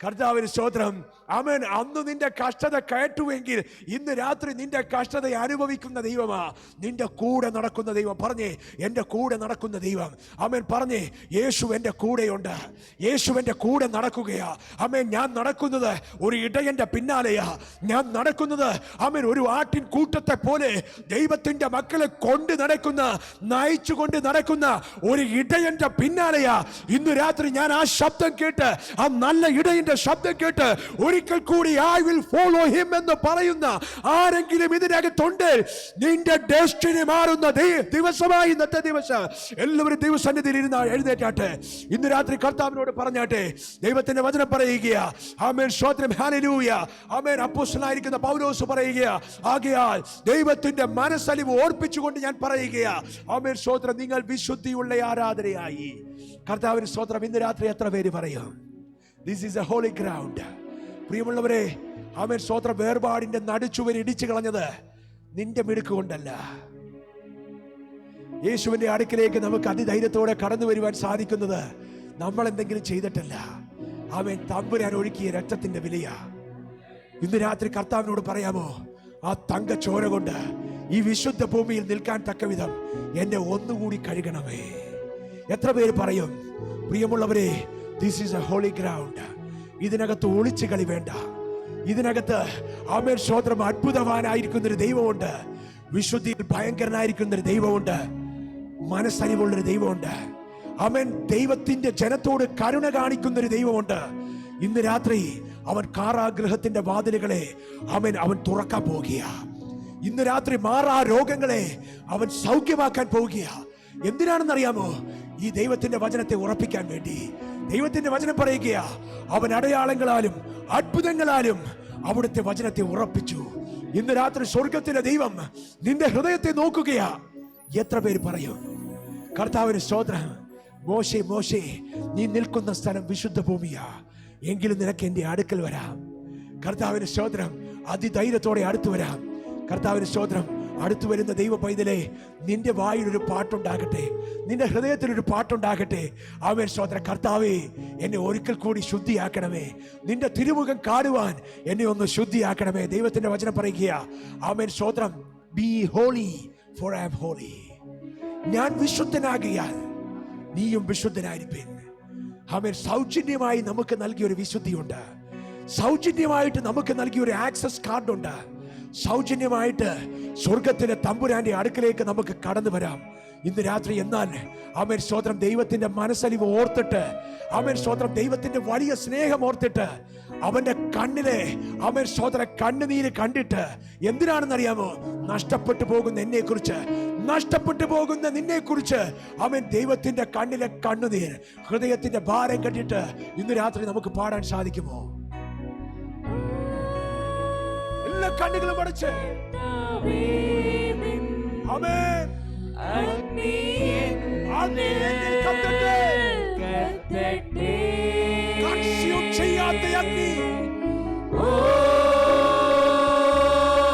കർത്താവിന് സ്തോത്രം. ആമേൻ. അന്ന് നിന്റെ കഷ്ടത കേട്ടുവെങ്കിൽ ഇന്ന് രാത്രി നിന്റെ കഷ്ടത അനുഭവിക്കുന്ന ദൈവമാ നിന്റെ കൂടെ നടക്കുന്ന ദൈവം. പറഞ്ഞേ, എന്റെ കൂടെ നടക്കുന്ന ദൈവം. ആമേൻ. പറഞ്ഞേ, യേശു എന്റെ കൂടെയുണ്ട്. യേശു എന്റെ കൂടെ നടക്കുകയാ. ആമേൻ. ഞാൻ നടക്കുന്നത് ഒരു ഇടയന്റെ പിന്നാലെയാ. ഞാൻ നടക്കുന്നത് ആമേൻ ഒരു ആട്ടിൻ കൂട്ടത്തെ പോലെ ദൈവത്തിന്റെ മക്കളെ കൊണ്ട് നടക്കുന്ന, നയിച്ചുകൊണ്ട് നടക്കുന്ന ഒരു ഇടയന്റെ പിന്നാലെയാ. ഇന്ന് രാത്രി ഞാൻ ആ ശബ്ദം കേട്ട്, ആ നല്ല ഇടയന്റെ ശബ്ദം കേട്ട് ഒരിക്കൽ കൂടി ഐ വിൽ ഫോളോ ഹിം എന്ന് പറയുന്ന ആരെങ്കിലും ഇതിനകത്തുണ്ട്, നിന്റെ ഡെസ്റ്റിനി മാറുന്ന ദിവസമായി ഇന്നത്തെ ദിവസം. എല്ലാവരും ദൈവസന്നിധിയിൽ ഇരുന്ന് എഴുന്നേറ്റാട്ടെ. ഇന്ന് രാത്രി കർത്താവിനോട് പറഞ്ഞാട്ടെ. ദൈവത്തിന്റെ വചനം പറയുകയാ. ആമേൻ. സ്തോത്രം. ഹല്ലേലൂയ. ആമേൻ. അപ്പോസ്തലനായിരിക്കുന്ന പൗലോസ് പറയുകയാ. ആകയാൽ ദൈവത്തിന്റെ മനസ്സലിവ് ഓർപ്പിച്ചുകൊണ്ട് ഞാൻ പറയുകയാ. ആമേൻ. സ്തോത്രം. നിങ്ങൾ വിശുദ്ധിയുള്ള ആരാധനയായി. കർത്താവിന് സ്തോത്രം. ഇന്ന് രാത്രി എത്ര പേര് പറയും this is a holy ground? പ്രിയമുള്ളവരെ, ആമേൻ. സ്തോത്രം. വേർപാടിന്റെ നടുച്ചുവർ ഇടിച്ചു കളഞ്ഞത് നിന്റെ മിടുക്ക് കൊണ്ടല്ല. യേശുവിന്റെ അടുക്കിലേക്ക് നമുക്ക് അതിധൈര്യത്തോടെ കടന്നു വരുവാൻ സാധിക്കുന്നത് നമ്മൾ എന്തെങ്കിലും ചെയ്തിട്ടല്ല. ആമേൻ. തമ്പുരാൻ ഒഴുക്കിയ രക്തത്തിന്റെ വിലയാ. ഇന്ന് രാത്രി കർത്താവിനോട് പറയാമോ, ആ തങ്കച്ചോര കൊണ്ട് ഈ വിശുദ്ധ ഭൂമിയിൽ നിൽക്കാൻ തക്ക വിധം എന്നെ ഒന്നുകൂടി കഴുകണമേ? എത്ര പേര് പറയും? പ്രിയമുള്ളവരെ, this is a holy ground. ഇതിനകത്ത് ഒളിച്ചു കളി വേണ്ട. ഇതിനകത്ത് ആമേൻ സ്തോത്രം അത്ഭുതവാനായിരിക്കുന്നൊരു ദൈവമുണ്ട്. വിശുദ്ധിയിൽ ഭയങ്കരനായിരിക്കുന്നൊരു ദൈവമുണ്ട്. മനസ്സലിവുള്ളൊരു ദൈവമുണ്ട്. ആമേൻ. ദൈവത്തിന്റെ ജനത്തോട് കരുണ കാണിക്കുന്നൊരു ദൈവമുണ്ട്. ഇന്ന് രാത്രി അവൻ കാരാഗൃഹത്തിന്റെ വാതിലുകളെ അവൻ തുറക്കാൻ പോകുക. ഇന്ന് രാത്രി മാറാ രോഗങ്ങളെ അവൻ സൗഖ്യമാക്കാൻ പോകുക. എന്തിനാണെന്നറിയാമോ? ഈ ദൈവത്തിന്റെ വചനത്തെ ഉറപ്പിക്കാൻ വേണ്ടി. ദൈവത്തിന്റെ വചനം പറയുക, അവൻ അടയാളങ്ങളാലും അത്ഭുതങ്ങളാലും അവിടുത്തെ വചനത്തെ ഉറപ്പിച്ചു. ഇന്ന് രാത്രി സ്വർഗത്തിലെ ദൈവം നിന്റെ ഹൃദയത്തെ നോക്കുകയാ. എത്ര പേര് പറയും കർത്താവിന് സ്തോത്രം? മോശേ, മോശേ, നീ നിൽക്കുന്ന സ്ഥലം വിശുദ്ധ ഭൂമിയാ, എങ്കിലും നിനക്ക് എന്റെ അടുക്കൽ വരാം. കർത്താവിന് സ്തോത്രം. അതിധൈര്യത്തോടെ അടുത്തു വരാം. കർത്താവിന് സ്തോത്രം. അടുത്തു വരുന്ന ദൈവ പൈതലേ, നിന്റെ വായിലൊരു പാട്ടുണ്ടാകട്ടെ, നിന്റെ ഹൃദയത്തിലൊരു പാട്ടുണ്ടാകട്ടെ. ആമേൻ. സ്തോത്രം. കർത്താവേ, എന്നെ ഒരിക്കൽ കൂടി ശുദ്ധിയാക്കണമേ. നിന്റെ തിരുമുഖം കാണുവാൻ എന്നെ ഒന്ന് ശുദ്ധിയാക്കണമേ. ദൈവത്തിന്റെ വചനം പറയുക. ആമേൻ. സ്തോത്രം. Be holy for I am holy. ഞാൻ വിശുദ്ധനാകിയാൽ നീയും വിശുദ്ധനായിരിപ്പീൻ. ആമേൻ. സൗജന്യമായി നമുക്ക് നൽകിയൊരു വിശുദ്ധിയുണ്ട്. സൗജന്യമായിട്ട് നമുക്ക് നൽകിയൊരു ആക്സസ് കാർഡുണ്ട്. സൗജന്യമായിട്ട് സ്വർഗത്തിലെ തമ്പുരാന്റെ അടുക്കലേക്ക് നമുക്ക് കടന്നു വരാം ഇന്ന് രാത്രി. എന്നാൽ ആമേൻ സ്തോത്രം, ദൈവത്തിന്റെ മനസ്സലിവ് ഓർത്തിട്ട്, ആമേൻ സ്തോത്രം, ദൈവത്തിന്റെ വലിയ സ്നേഹം ഓർത്തിട്ട്, അവന്റെ കണ്ണിലെ ആമേൻ സ്തോത്രം കണ്ണുനീര് കണ്ടിട്ട്, എന്തിനാണെന്നറിയാമോ? നഷ്ടപ്പെട്ടു പോകുന്ന എന്നെ കുറിച്ച്, നഷ്ടപ്പെട്ടു പോകുന്ന നിന്നെ കുറിച്ച് ആമേൻ ദൈവത്തിന്റെ കണ്ണിലെ കണ്ണുനീർ, ഹൃദയത്തിന്റെ ഭാരം കണ്ടിട്ട് ഇന്ന് രാത്രി നമുക്ക് പാടാൻ സാധിക്കുമോ? എല്ലാ കണ്ണുകളും അടച്ച് ആമേൻ. കക്ഷ്യം ചെയ്യാത്ത അഗ്നി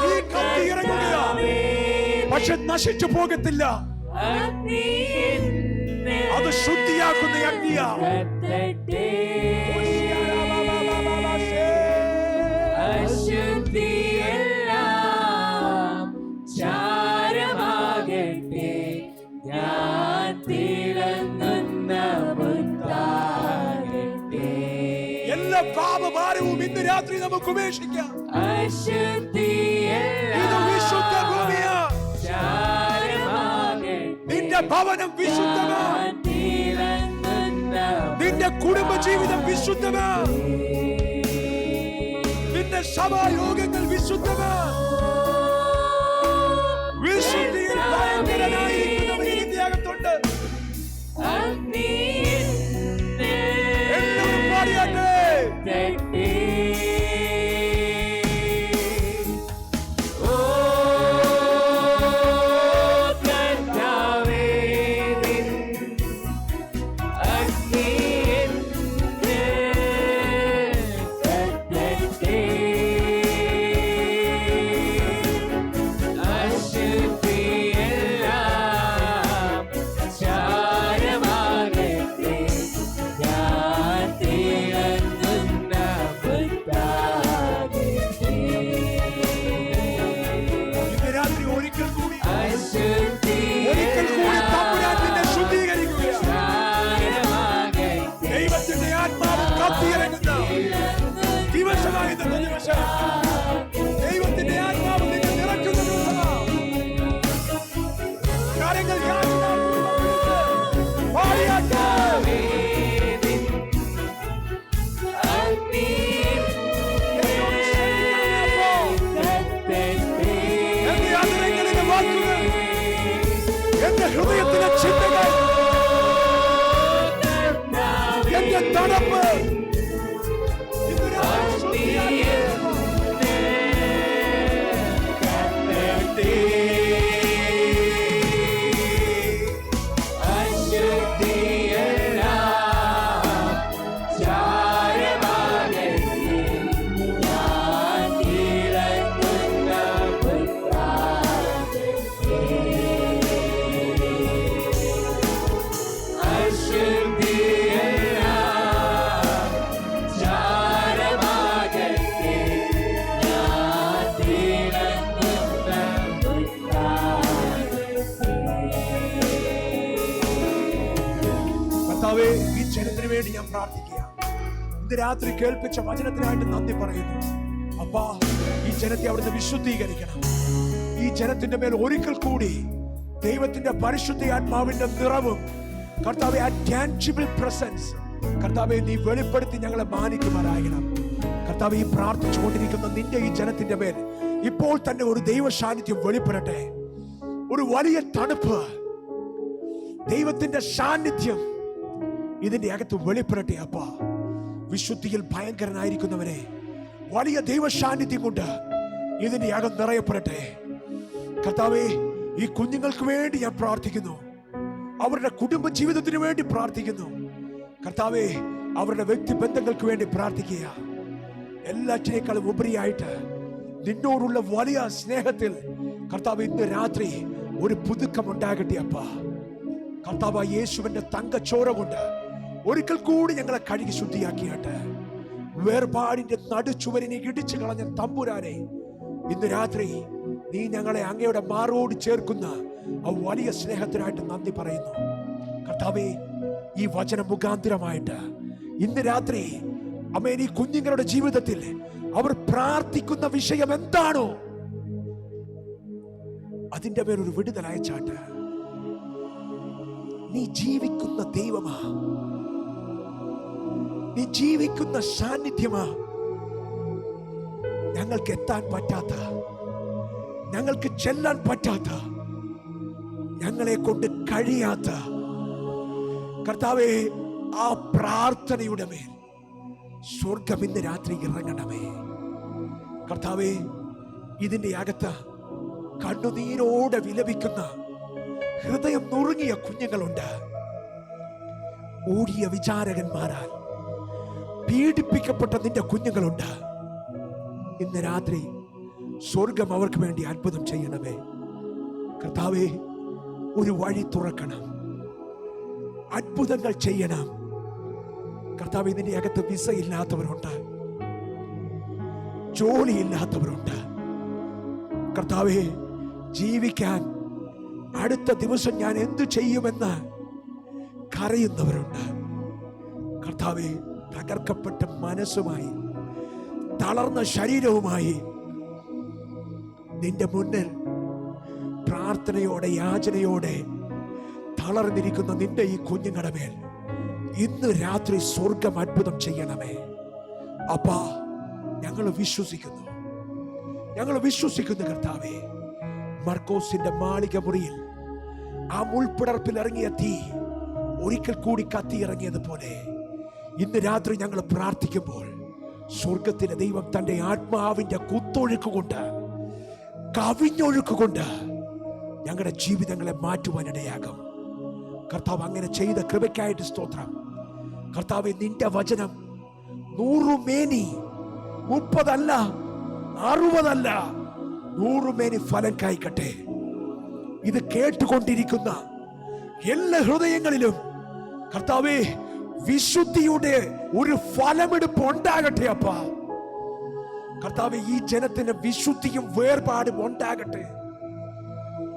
ഈ കത്തി ഇറങ്ങുകയാ, പക്ഷെ നശിച്ചു പോകത്തില്ല. അത് ശുദ്ധിയാക്കുന്ന അഗ്നിയാ. എല്ലാ പാപഭാരവും ഇന്ന് രാത്രി നമുക്ക് ഉപേക്ഷിക്കാം. ഇത് വിശുദ്ധ ഭൂമിയാ. നിന്റെ ഭവനം വിശുദ്ധമാ, നിന്റെ കുടുംബ ജീവിതം വിശുദ്ധമാ, നിന്റെ സഭായോഗങ്ങൾ വിശുദ്ധമാ. വിശുദ്ധിയിൽ ഭയങ്കരനായിരിക്കുന്നവൻ ഇതിന്റെ അകത്തുണ്ട്. എല്ലാവരും പാടിയാട്ടെ. തണുപ്പ് ഈ ജനത്തിന് വേണ്ടി ഞാൻ പ്രാർത്ഥിക്കുക. ഇന്ന് രാത്രി കേൾപ്പിച്ച വചനത്തിനായിട്ട് നന്ദി പറയുന്നു. അപ്പാ, ഈ ജനത്തെ അവിടുന്ന് വിശുദ്ധീകരിക്കണം. ഈ ജനത്തിന്റെ മേൽ ഒരിക്കൽ കൂടി ദൈവത്തിന്റെ പരിശുദ്ധ ആത്മാവിന്റെ നിറവും കർത്താവേ, ആ ടാൻജിബിൾ പ്രസൻസ് കർത്താവെ നീ വെളിപ്പെടുത്തി ഞങ്ങളെ മാനിക്കുമാറാകണം. കർത്താവെ, ഈ പ്രാർത്ഥിച്ചുകൊണ്ടിരിക്കുന്ന നിന്റെ ഈ ജനത്തിന്റെ മേൽ ഇപ്പോൾ തന്നെ ഒരു ദൈവ സാന്നിധ്യം വെളിപ്പെടട്ടെ. ഒരു വലിയ തണുപ്പ്, ദൈവത്തിന്റെ സാന്നിധ്യം ഇതിന്റെ അകത്ത് വെളിപ്പെടട്ടെ. അപ്പാ, വിശുദ്ധിയിൽ ഭയങ്കരനായിരിക്കുന്നവരെ വലിയ ദൈവ സാന്നിധ്യം കൊണ്ട് ഇതിന്റെ അകം നിറയപ്പെടട്ടെ. കർത്താവേ, ഈ കുഞ്ഞുങ്ങൾക്ക് വേണ്ടി ഞാൻ പ്രാർത്ഥിക്കുന്നു. അവരുടെ കുടുംബ ജീവിതത്തിന് വേണ്ടി പ്രാർത്ഥിക്കുന്നു. കർത്താവേ, അവരുടെ വ്യക്തി ബന്ധങ്ങൾക്ക് വേണ്ടി പ്രാർത്ഥിക്കുക. എല്ലാറ്റിനേക്കാളും ഉപരിയായിട്ട് നിന്നോടുള്ള വലിയ സ്നേഹത്തിൽ കർത്താവ് ഇന്ന് രാത്രി ഒരു പുതുക്കം ഉണ്ടാകട്ടെ. അപ്പാ, കർത്താവ് യേശുവിന്റെ തങ്കച്ചോര കൊണ്ട് ഒരിക്കൽ കൂടി ഞങ്ങളെ കഴുകി ശുദ്ധിയാക്കിയാട്ട്. വേർപാടിന്റെ നടുച്ചുവരിനെ ഇടിച്ചു കളഞ്ഞ തമ്പുരാനെ, ഇന്ന് രാത്രി നീ ഞങ്ങളെ അങ്ങയുടെ മാറോട് ചേർക്കുന്ന ആ വലിയ സ്നേഹത്തിനായിട്ട് നന്ദി പറയുന്നു. കർത്താവേ, ഈ വചന മുഖാന്തരമായിട്ട് ഇന്ന് രാത്രി അമേൻ, ഈ കുഞ്ഞുങ്ങളുടെ ജീവിതത്തിൽ അവർ പ്രാർത്ഥിക്കുന്ന വിഷയം എന്താണോ അതിന്റെ മേലൊരു വിടുതൽ അയച്ചാട്ട്. നീ ജീവിക്കുന്ന ദൈവമാ, നീ ജീവിക്കുന്ന സാന്നിധ്യമാ. ഞങ്ങൾക്ക് എത്താൻ പറ്റാത്ത, ഞങ്ങൾക്ക് ചെല്ലാൻ പറ്റാത്ത, ഞങ്ങളെ കൊണ്ട് കഴിയാത്ത കർത്താവേ, ആ പ്രാർത്ഥനയുടെ മേൽ സ്വർഗം ഇന്ന് രാത്രി ഇറങ്ങണമേ. കർത്താവേ, ഇതിന്റെ അകത്ത് കണ്ണുനീരോടെ വിലപിക്കുന്ന, ഹൃദയം നുറുങ്ങിയ കുഞ്ഞുങ്ങളുണ്ട്. ഓടിയ വിചാരകന്മാരാൽ പീഡിപ്പിക്കപ്പെട്ട നിന്റെ കുഞ്ഞുങ്ങളുണ്ട്. ഇന്ന് രാത്രി സ്വർഗം അവർക്ക് വേണ്ടി അത്ഭുതം ചെയ്യണമേ. കർത്താവേ, ഒരു വഴി തുറക്കണം, അത്ഭുതങ്ങൾ ചെയ്യണം. കർത്താവേ, ഇതിന്റെ അകത്ത് വിസ ഇല്ലാത്തവരുണ്ട്, ജോലിയില്ലാത്തവരുണ്ട്. കർത്താവേ, ജീവിക്കാൻ അടുത്ത ദിവസം ഞാൻ എന്തു ചെയ്യുമെന്ന് കരയുന്നവരുണ്ട്. കർത്താവേ, തകർക്കപ്പെട്ട മനസ്സുമായി, തളർന്ന ശരീരവുമായി നിന്റെ മുന്നിൽ പ്രാർത്ഥനയോടെ, യാചനയോടെ തളർന്നിരിക്കുന്ന നിന്റെ ഈ കുഞ്ഞുങ്ങളുടെ മേൽ ഇന്ന് രാത്രി സ്വർഗം അത്ഭുതം ചെയ്യണമേ. അപ്പാ, ഞങ്ങൾ വിശ്വസിക്കുന്നു, ഞങ്ങൾ വിശ്വസിക്കുന്നു. കർത്താവേ, മർക്കോസിന്റെ മാളിക മുറിയിൽ ആ മുൾപ്പിടർപ്പിൽ ഇറങ്ങിയ തീ ഒരിക്കൽ കൂടി കത്തി ഇറങ്ങിയതുപോലെ ഇന്ന് രാത്രി ഞങ്ങൾ പ്രാർത്ഥിക്കുമ്പോൾ സ്വർഗത്തിലെ ദൈവം തന്റെ ആത്മാവിന്റെ കുത്തൊഴുക്കുകൊണ്ട്, കവിഞ്ഞൊഴുക്കുകൊണ്ട് ഞങ്ങളുടെ ജീവിതങ്ങളെ മാറ്റുവാനിടയാകും. കർത്താവ്, അങ്ങനെ ചെയ്ത കൃപയ്ക്കായിട്ട് സ്തോത്രം. കർത്താവേ, നിന്റെ വചനം 100 മേനി, 30 അല്ല, 60 അല്ല, 100 മേനി ഫലം കായ്ക്കട്ടെ. ഇത് കേട്ടുകൊണ്ടിരിക്കുന്ന എല്ലാ ഹൃദയങ്ങളിലും കർത്താവേ, വിശുദ്ധിയുടെ ഒരു ഫലമെടുപ്പ് ഉണ്ടാകട്ടെ. അപ്പാ കർത്താവേ, ഈ ജനത്തിന് വിശുദ്ധിയും വേർപാടും ഉണ്ടാകട്ടെ.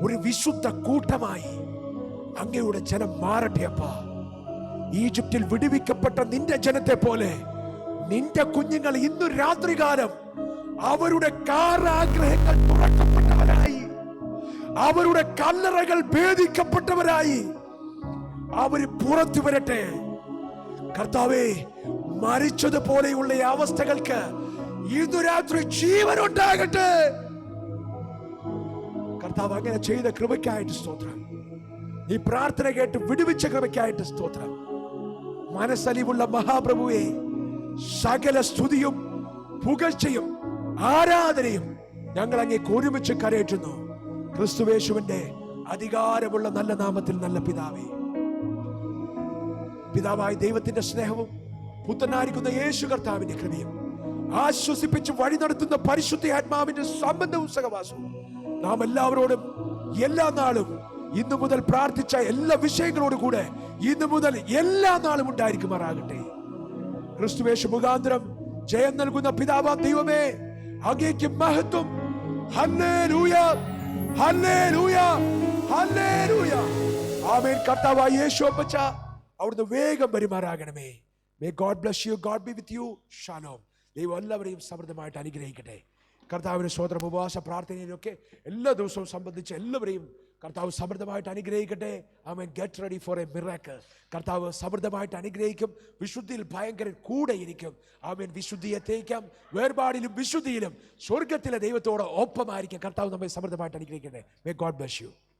ഒരു വിശുദ്ധ കൂട്ടമായി അങ്ങയുടെ ജനം മാറട്ടെ. അപ്പാ, ഈജിപ്തിൽ വിടുവിക്കപ്പെട്ട നിന്റെ ജനത്തെ പോലെ നിന്റെ കുഞ്ഞുങ്ങൾ ഇന്നു രാത്രികാലം അവരുടെ കാരാഗ്രഹങ്ങൾ തുറക്കപ്പെട്ടവരായി, അവരുടെ കല്ലറകൾ ഭേദിക്കപ്പെട്ടവരായി അവര് പുറത്തു വരട്ടെ. കർത്താവേ, മരിച്ചതുപോലെയുള്ള അവസ്ഥകൾക്ക് ഇന്നു രാത്രി ജീവൻ ഉണ്ടാകട്ടെ. കർത്താവ്, അങ്ങനെ ചെയ്ത കൃപയ്ക്കായിട്ട് സ്തോത്രം. ഈ പ്രാർത്ഥന കേട്ട് വിടുവിച്ച കൃപയ്ക്കായിട്ട് സ്തോത്രം. മനസ്സലിവുള്ള മഹാപ്രഭുവേ, സകല സ്തുതിയും പുകഴ്ചയും ആരാധനയും ഞങ്ങൾ അങ്ങേക്ക് ഒരുമിച്ച് കരയേറ്റുന്നു. ക്രിസ്തുവേശുവിന്റെ അധികാരമുള്ള നല്ല നാമത്തിൽ നല്ല പിതാവേ. പിതാവായ ദൈവത്തിന്റെ സ്നേഹവും പുത്രനായിരിക്കുന്ന യേശു കർത്താവിന്റെ കൃപയും ആശ്വസിപ്പിച്ച് വഴി നടത്തുന്ന പരിശുദ്ധ ആത്മാവിന്റെ സംബന്ധവും സഹവാസവും നാം എല്ലാവരോടും എല്ലാ നാളും ഇന്നു മുതൽ പ്രാർത്ഥിച്ച എല്ലാ വിഷയങ്ങളോടും കൂടെ ഇന്നു മുതൽ എല്ലാ നാളും ഉണ്ടായിരിക്കുമാറാകട്ടെ. ക്രിസ്തുവേശു മുഖാന്തരം ജയം നൽകുന്ന പിതാവാം ദൈവമേ, അങ്ങേക്ക് മഹത്വം. Hallelujah, hallelujah, hallelujah. ആമേൻ. കർത്താവായ യേശു അപ്പച്ച അവിടുന്ന് വേഗം വരുമാറാകണമേ. May God bless you. God be with you. Shalom. ദൈവം എല്ലാവരെയും സമൃദ്ധമായിട്ട് അനുഗ്രഹിക്കട്ടെ. കർത്താവിന്റെ സ്വതന്ത്ര ഉപവാസ പ്രാർത്ഥനയിലൊക്കെ എല്ലാ ദിവസവും സംബന്ധിച്ച് എല്ലാവരെയും കർത്താവ് സമൃദ്ധമായിട്ട് അനുഗ്രഹിക്കട്ടെ. Amen. Get ready for a miracle. കർത്താവ് സമൃദ്ധമായിട്ട് അനുഗ്രഹിക്കും. വിശുദ്ധിയിൽ ഭയങ്കരൻ കൂടെ ഇരിക്കും. ആമേൻ. വിശുദ്ധിയെ തേക്കാം. വേർപാടിലും വിശുദ്ധിയിലും സ്വർഗത്തിലെ ദൈവത്തോട് ഒപ്പമായിരിക്കും. കർത്താവ് നമ്മെ സമൃദ്ധമായിട്ട് അനുഗ്രഹിക്കട്ടെ. May God bless you.